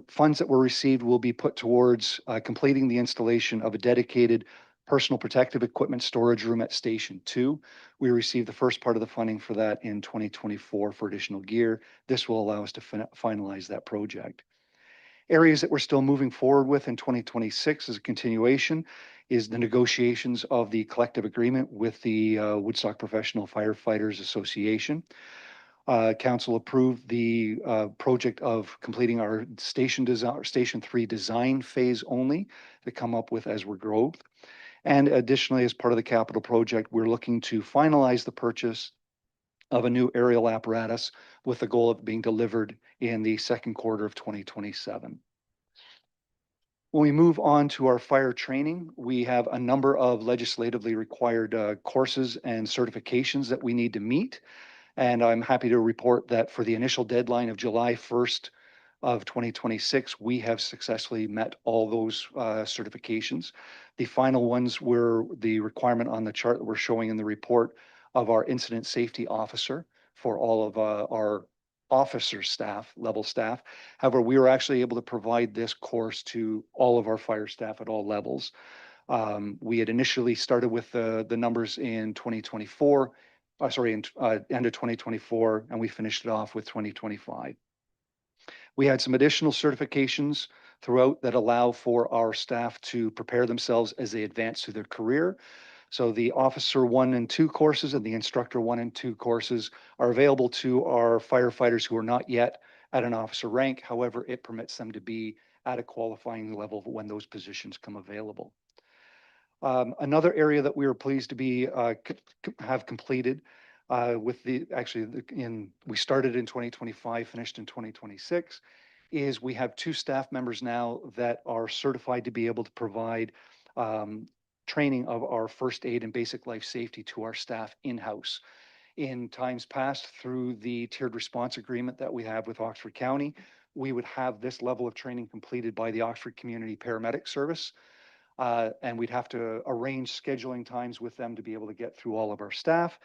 funds that were received will be put towards completing the installation of a dedicated personal protective equipment storage room at Station 2. We received the first part of the funding for that in 2024 for additional gear. This will allow us to finalize that project. Areas that we're still moving forward with in 2026 as a continuation is the negotiations of the collective agreement with the Woodstock Professional Firefighters Association. Council approved the project of completing our Station 3 design phase only to come up with as we're growth. And additionally, as part of the capital project, we're looking to finalize the purchase of a new aerial apparatus with the goal of being delivered in the second quarter of 2027. When we move on to our fire training, we have a number of legislatively required courses and certifications that we need to meet. And I'm happy to report that for the initial deadline of July 1st of 2026, we have successfully met all those certifications. The final ones were the requirement on the chart that we're showing in the report of our incident safety officer for all of our officer staff, level staff. However, we were actually able to provide this course to all of our fire staff at all levels. We had initially started with the numbers in 2024, end of 2024, and we finished it off with 2025. We had some additional certifications throughout that allow for our staff to prepare themselves as they advance through their career. So the Officer 1 and 2 courses and the Instructor 1 and 2 courses are available to our firefighters who are not yet at an officer rank. However, it permits them to be at a qualifying level when those positions come available. Another area that we were pleased to be have completed with we started in 2025, finished in 2026, is we have 2 staff members now that are certified to be able to provide training of our first aid and basic life safety to our staff in-house. In times past, through the tiered response agreement that we have with Oxford County, we would have this level of training completed by the Oxford Community Paramedic Service. And we'd have to arrange scheduling times with them to be able to get through all of our staff.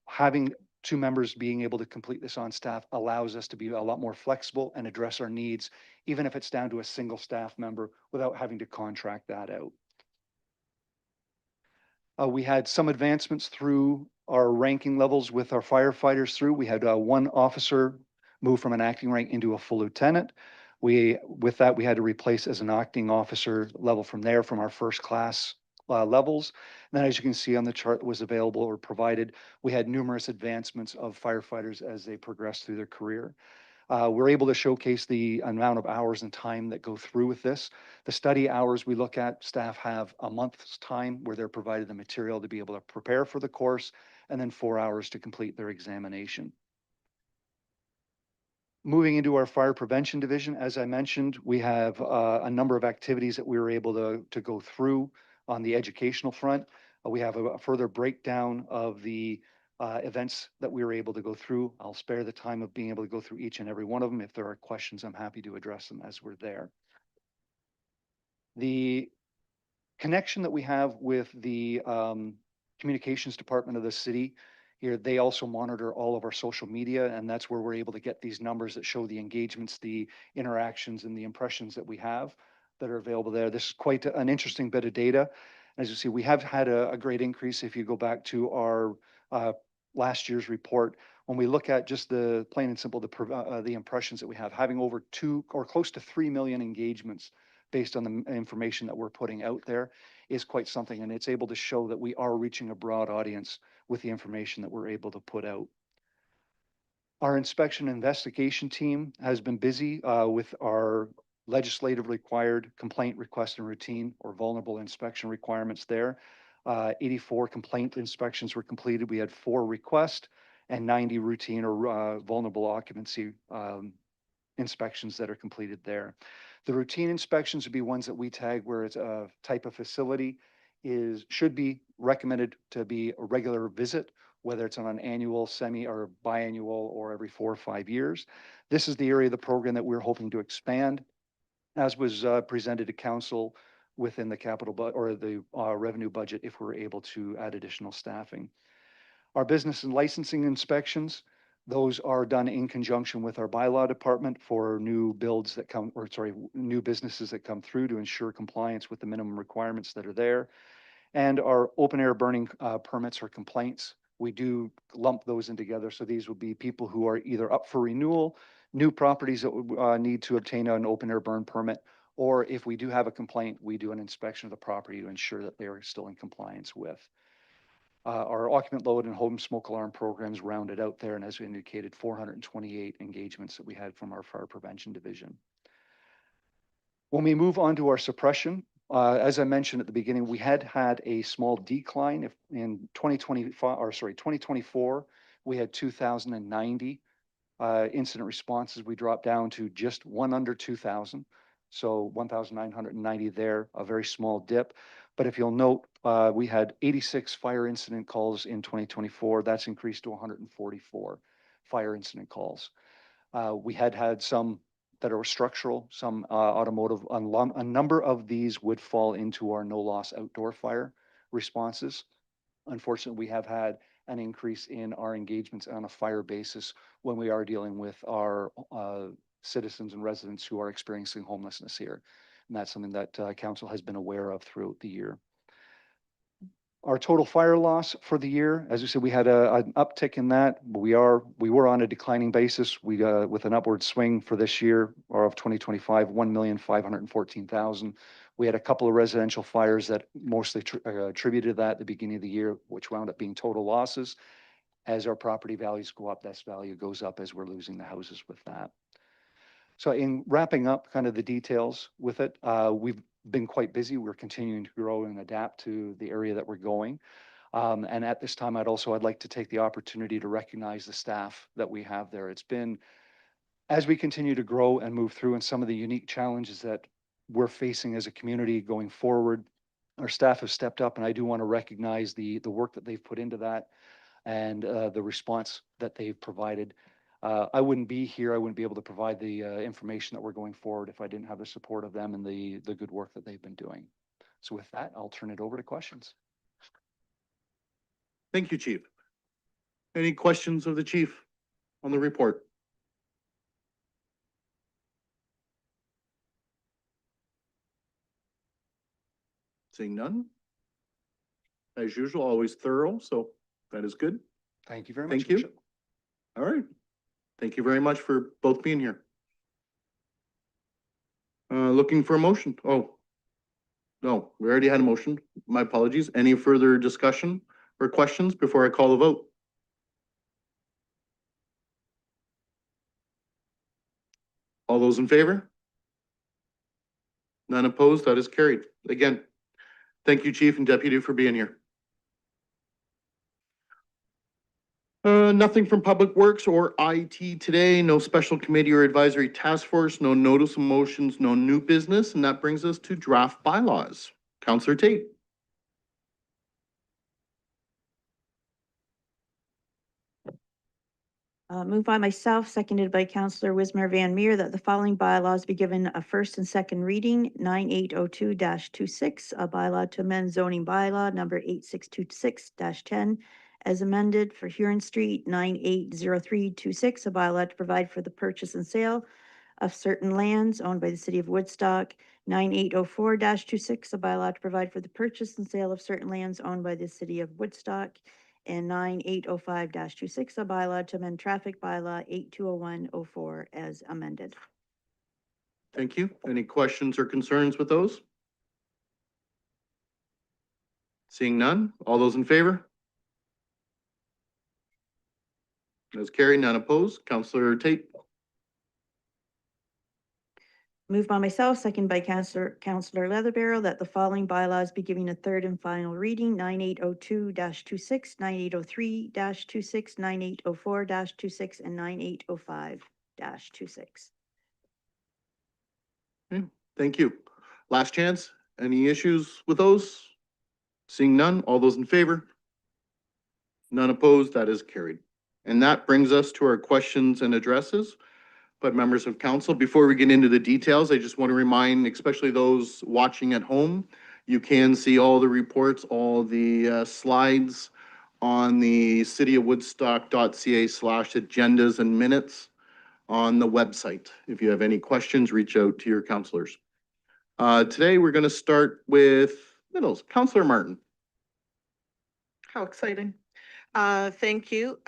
Having 2 members being able to complete this on staff allows us to be a lot more flexible and address our needs, even if it's down to a single staff member without having to contract that out. We had some advancements through our ranking levels with our firefighters through. We had 1 officer move from an acting rank into a full lieutenant. With that, we had to replace as an acting officer level from there from our first class levels. And then as you can see on the chart that was available or provided, we had numerous advancements of firefighters as they progressed through their career. We're able to showcase the amount of hours and time that go through with this. The study hours we look at, staff have a month's time where they're provided the material to be able to prepare for the course, and then 4 hours to complete their examination. Moving into our fire prevention division, as I mentioned, we have a number of activities that we were able to go through on the educational front. We have a further breakdown of the events that we were able to go through. I'll spare the time of being able to go through each and every one of them. If there are questions, I'm happy to address them as we're there. The connection that we have with the communications department of the city here, they also monitor all of our social media, and that's where we're able to get these numbers that show the engagements, the interactions, and the impressions that we have that are available there. This is quite an interesting bit of data. As you see, we have had a great increase. If you go back to our last year's report, when we look at just the plain and simple, the impressions that we have, having over 2 or close to 3 million engagements based on the information that we're putting out there is quite something. And it's able to show that we are reaching a broad audience with the information that we're able to put out. Our inspection investigation team has been busy with our legislative required complaint request and routine or vulnerable inspection requirements there. 84 complaint inspections were completed. We had 4 requests and 90 routine or vulnerable occupancy inspections that are completed there. The routine inspections would be ones that we tag where it's a type of facility should be recommended to be a regular visit, whether it's on an annual, semi, or biannual, or every 4 or 5 years. This is the area of the program that we're hoping to expand, as was presented to council within the capital or the revenue budget if we're able to add additional staffing. Our business and licensing inspections, those are done in conjunction with our bylaw department for new builds that come, or sorry, new businesses that come through to ensure compliance with the minimum requirements that are there. And our open air burning permits or complaints, we do lump those in together. So these would be people who are either up for renewal, new properties that would need to obtain an open air burn permit, or if we do have a complaint, we do an inspection of the property to ensure that they are still in compliance with. Our occupant load and home smoke alarm programs rounded out there, and as we indicated, 428 engagements that we had from our fire prevention division. When we move on to our suppression, as I mentioned at the beginning, we had a small decline in 2024. we had 2,090 incident responses. We dropped down to just one under 2,000. So 1,990 there, a very small dip. But if you'll note, we had 86 fire incident calls in 2024. That's increased to 144 fire incident calls. We had some that are structural, some automotive. A number of these would fall into our no loss outdoor fire responses. Unfortunately, we have had an increase in our engagements on a fire basis when we are dealing with our citizens and residents who are experiencing homelessness here. And that's something that council has been aware of throughout the year. Our total fire loss for the year, as you said, we had an uptick in that. We were on a declining basis. We with an upward swing for this year or of 2025, 1,514,000. We had a couple of residential fires that mostly attributed to that at the beginning of the year, which wound up being total losses. As our property values go up, this value goes up as we're losing the houses with that. So in wrapping up kind of the details with it, we've been quite busy. We're continuing to grow and adapt to the area that we're going. And at this time, I'd like to take the opportunity to recognize the staff that we have there. It's been, as we continue to grow and move through and some of the unique challenges that we're facing as a community going forward, our staff have stepped up, and I do want to recognize the work that they've put into that and the response that they've provided. I wouldn't be here. I wouldn't be able to provide the information that we're going forward if I didn't have the support of them and the good work that they've been doing. So with that, I'll turn it over to questions. Thank you, Chief. Any questions of the chief on the report? Seeing none. As usual, always thorough, so that is good. Thank you very much. Thank you. All right. Thank you very much for both being here. Looking for a motion. Oh, no, we already had a motion. My apologies. Any further discussion or questions before I call the vote? All those in favor? None opposed. That is carried. Again, thank you, Chief and Deputy, for being here. Nothing from Public Works or IT today. No special committee or advisory task force, no notice of motions, no new business, and that brings us to draft bylaws. Councillor Tate. Moved by myself, seconded by Councillor Wismer Van Meer, that the following bylaws be given a first and second reading. 9802-26, a bylaw to amend zoning bylaw number 8626-10 as amended for Huron Street. 980326, a bylaw to provide for the purchase and sale of certain lands owned by the city of Woodstock. 9804-26, a bylaw to provide for the purchase and sale of certain lands owned by the city of Woodstock. And 9805-26, a bylaw to amend traffic bylaw 820104 as amended. Thank you. Any questions or concerns with those? Seeing none, all those in favor? That's carried, none opposed. Councillor Tate. Moved by myself, second by Councillor Leatherbarrow, that the following bylaws be given a third and final reading. 9802-26, 9803-26, 9804-26, and 9805-26. Thank you. Last chance. Any issues with those? Seeing none, all those in favor? None opposed, that is carried. And that brings us to our questions and addresses. But members of council, before we get into the details, I just want to remind, especially those watching at home, you can see all the reports, all the slides on the cityofwoodstock.ca/agendas and minutes on the website. If you have any questions, reach out to your councilors. Today, we're going to start with middles. Councillor Martin. How exciting. Thank you.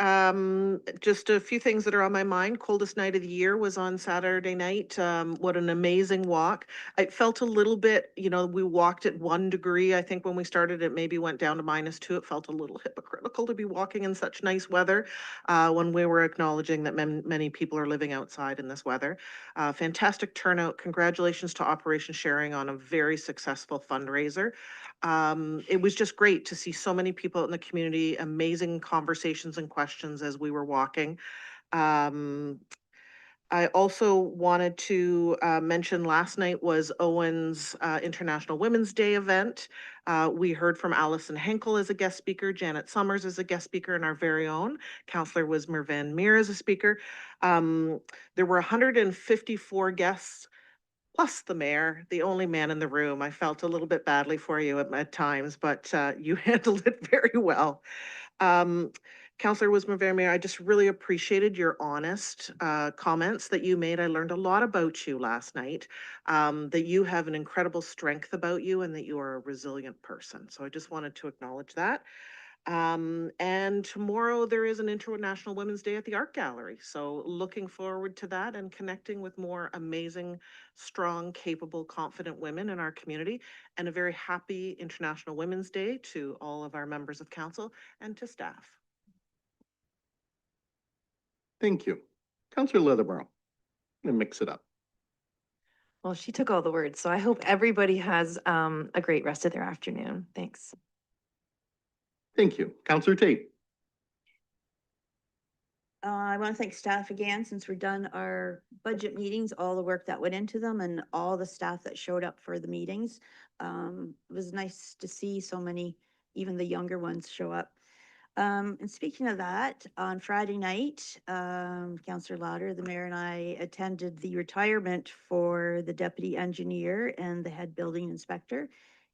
Just a few things that are on my mind. Coldest night of the year was on Saturday night. What an amazing walk. I felt a little bit, we walked at 1 degree. I think when we started, it maybe went down to -2. It felt a little hypocritical to be walking in such nice weather when we were acknowledging that many people are living outside in this weather. Fantastic turnout. Congratulations to Operation Sharing on a very successful fundraiser. It was just great to see so many people in the community, amazing amazing conversations and questions as we were walking. I also wanted to mention last night was Owen's International Women's Day event. We heard from Allison Henkel as a guest speaker, Janet Summers as a guest speaker, and our very own Councillor Wismer Van Meer as a speaker. There were 154 guests, plus the mayor, the only man in the room. I felt a little bit badly for you at times, but you handled it very well. Councillor Wismer Van Meer, I just really appreciated your honest comments that you made. I learned a lot about you last night, that you have an incredible strength about you and that you are a resilient person. So I just wanted to acknowledge that. And tomorrow there is an International Women's Day at the Art Gallery. So looking forward to that and connecting with more amazing, strong, capable, confident women in our community. And a very happy International Women's Day to all of our members of council and to staff. Thank you. Councillor Leatherborough. I'm gonna mix it up. Well, she took all the words, so I hope everybody has a great rest of their afternoon. Thanks. Thank you. Councillor Tate. I want to thank staff again, since we're done our budget meetings, all the work that went into them and all the staff that showed up for the meetings. It was nice to see so many, even the younger ones, show up. And speaking of that, on Friday night, Councillor Lauder, the mayor, and I attended the retirement for the deputy engineer and the head building inspector.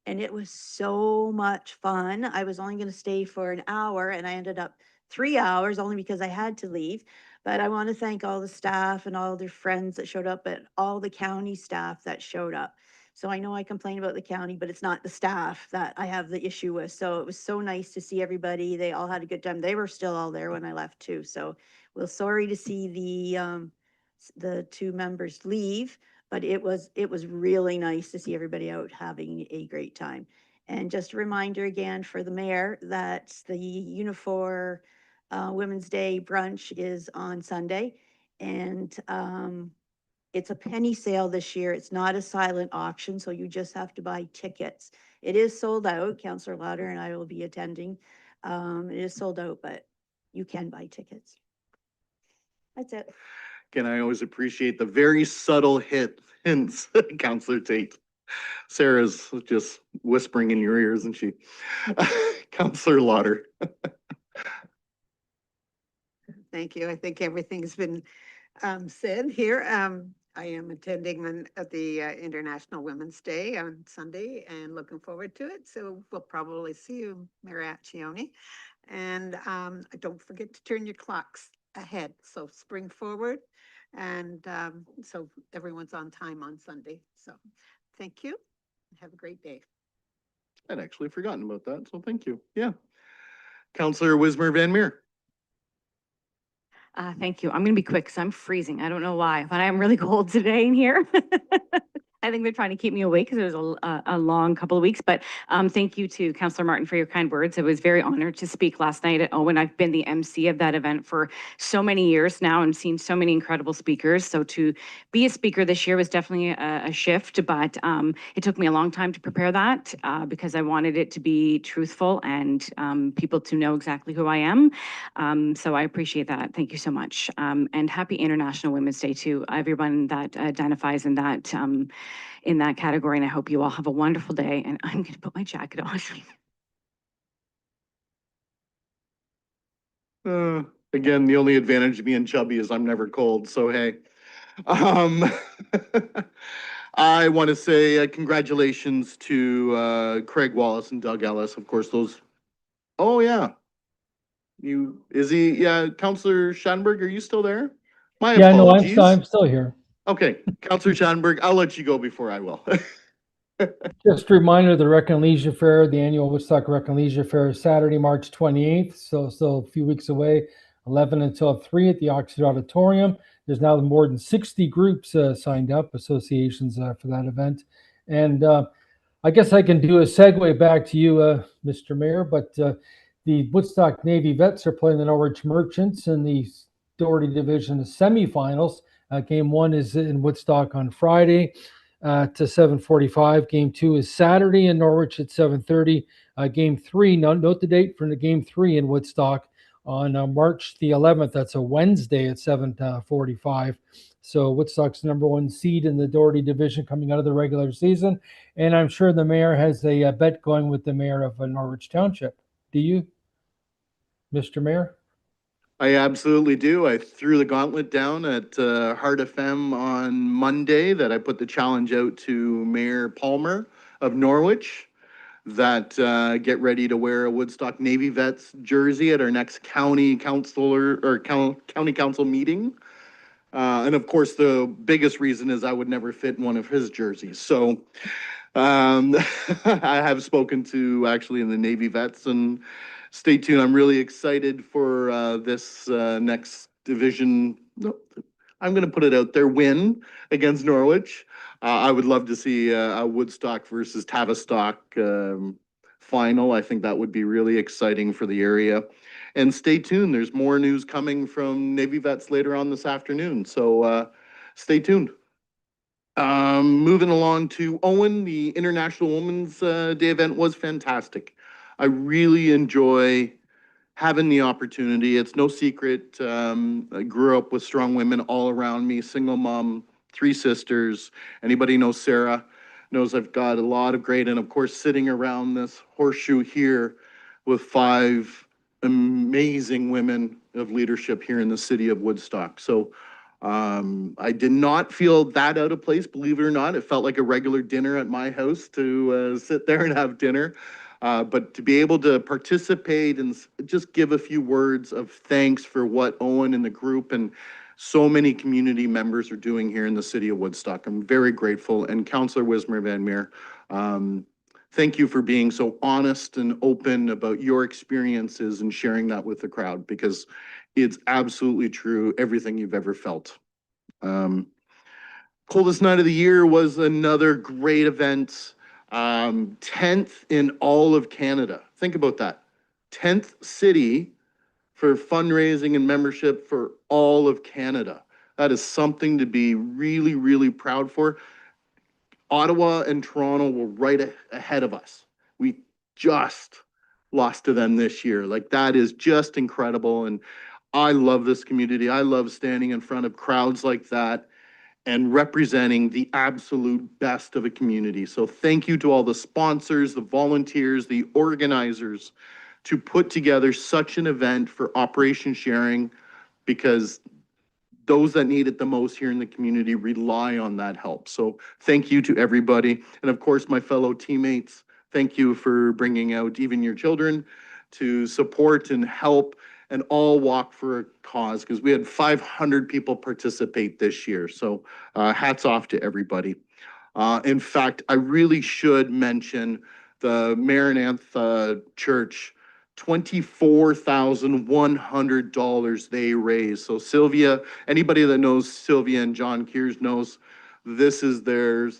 And it was so much fun. I was only going to stay for an hour and I ended up 3 hours only because I had to leave. But I want to thank all the staff and all their friends that showed up, and all the county staff that showed up. So I know I complain about the county, but it's not the staff that I have the issue with. So it was so nice to see everybody. They all had a good time. They were still all there when I left too. So we're sorry to see the two members leave, but it was really nice to see everybody out having a great time. And just a reminder again for the mayor that the Unifor Women's Day brunch is on Sunday. And it's a penny sale this year. It's not a silent auction, so you just have to buy tickets. It is sold out. Councillor Lauder and I will be attending. It is sold out, but you can buy tickets. That's it. Again, I always appreciate the very subtle hints, Councillor Tate. Sarah's just whispering in your ears, isn't she? Councillor Lauder. Thank you. I think everything's been said here. I am attending the International Women's Day on Sunday and looking forward to it. So we'll probably see you, Mayor Accioni. And don't forget to turn your clocks ahead. So spring forward. And so everyone's on time on Sunday. So thank you. Have a great day. I'd actually forgotten about that, so thank you. Yeah. Councillor Wismer Van Meer. Thank you. I'm going to be quick because I'm freezing. I don't know why, but I'm really cold today in here. I think they're trying to keep me awake because it was a long couple of weeks, but thank you to Councillor Martin for your kind words. I was very honored to speak last night at Owen. I've been the MC of that event for so many years now and seen so many incredible speakers. So to be a speaker this year was definitely a shift, but it took me a long time to prepare that because I wanted it to be truthful and people to know exactly who I am. So I appreciate that. Thank you so much. And happy International Women's Day to everyone that identifies in that category. And I hope you all have a wonderful day. And I'm going to put my jacket on. Again, the only advantage of being chubby is I'm never cold. So, hey, I want to say congratulations to Craig Wallace and Doug Ellis. Of course, those. Oh, yeah. Yeah, Councillor Schanberg, are you still there? My apologies. No, I'm still here. Okay, Councillor Schanberg, I'll let you go before I will. Just a reminder, the Rec and Leisure Fair, the annual Woodstock Rec and Leisure Fair is Saturday, March 28th. So still a few weeks away, 11 until 3 at the Oxford Auditorium. There's now more than 60 groups signed up, associations for that event. And I guess I can do a segue back to you, Mr. Mayor, but the Woodstock Navy Vets are playing the Norwich Merchants in the Doherty Division semifinals. Game 1 is in Woodstock on Friday to 7:45. Game 2 is Saturday in Norwich at 7:30. Game 3, note the date for the Game 3 in Woodstock on March the 11th. That's a Wednesday at 7:45. So Woodstock's #1 seed in the Doherty division coming out of the regular season. And I'm sure the mayor has a bet going with the mayor of Norwich Township. Do you, Mr. Mayor? I absolutely do. I threw the gauntlet down at Heart FM on Monday that I put the challenge out to Mayor Palmer of Norwich that get ready to wear a Woodstock Navy Vets jersey at our next county councilor or county council meeting. And of course, the biggest reason is I would never fit in one of his jerseys. So I have spoken to actually in the Navy Vets, and stay tuned. I'm really excited for this next division. No, I'm going to put it out there, win against Norwich. I would love to see a Woodstock versus Tavistock final. I think that would be really exciting for the area. And stay tuned. There's more news coming from Navy Vets later on this afternoon. So stay tuned. Moving along to Owen, the International Women's Day event was fantastic. I really enjoy having the opportunity. It's no secret. I grew up with strong women all around me, single mom, 3 sisters. Anybody knows Sarah knows I've got a lot of great, and of course, sitting around this horseshoe here with 5 amazing women of leadership here in the city of Woodstock. So I did not feel that out of place, believe it or not. It felt like a regular dinner at my house to sit there and have dinner. But to be able to participate and just give a few words of thanks for what Owen and the group and so many community members are doing here in the city of Woodstock. I'm very grateful. And Councillor Wismer Van Meer, thank you for being so honest and open about your experiences and sharing that with the crowd, because it's absolutely true, everything you've ever felt. Coldest night of the year was another great event. 10th in all of Canada. Think about that. 10th city for fundraising and membership for all of Canada. That is something to be really, really proud for. Ottawa and Toronto were right ahead of us. We just lost to them this year. Like, that is just incredible. And I love this community. I love standing in front of crowds like that and representing the absolute best of a community. So thank you to all the sponsors, the volunteers, the organizers to put together such an event for Operation Sharing, because those that need it the most here in the community rely on that help. So thank you to everybody. And of course, my fellow teammates, thank you for bringing out even your children to support and help and all walk for a cause, because we had 500 people participate this year. So hats off to everybody. In fact, I really should mention the Maranatha Church, $24,100 they raised. So Sylvia, anybody that knows Sylvia and John Kears knows this is their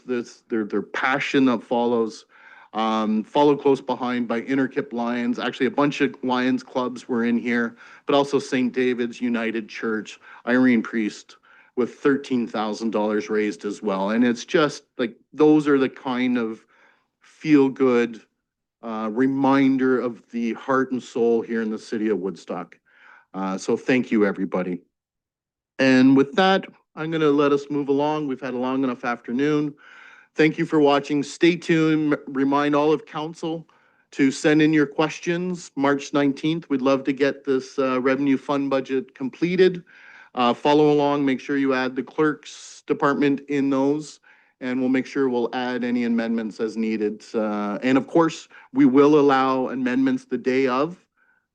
passion that follows. Followed close behind by Interkip Lions. Actually, a bunch of Lions clubs were in here, but also St. David's United Church, Irene Priest, with $13,000 raised as well. And it's just like, those are the kind of feel-good reminder of the heart and soul here in the city of Woodstock. So thank you, everybody. And with that, I'm going to let us move along. We've had a long enough afternoon. Thank you for watching. Stay tuned. Remind all of council to send in your questions. March 19th, we'd love to get this revenue fund budget completed. Follow along, make sure you add the clerks department in those, and we'll make sure we'll add any amendments as needed. And of course, we will allow amendments the day of,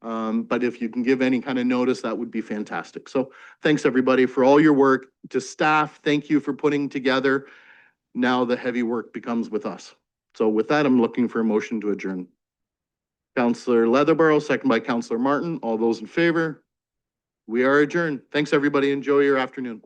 but if you can give any kind of notice, that would be fantastic. So thanks everybody for all your work. To staff, thank you for putting together. Now the heavy work becomes with us. So with that, I'm looking for a motion to adjourn. Councillor Leatherborough, second by Councillor Martin. All those in favor? We are adjourned. Thanks, everybody. Enjoy your afternoon.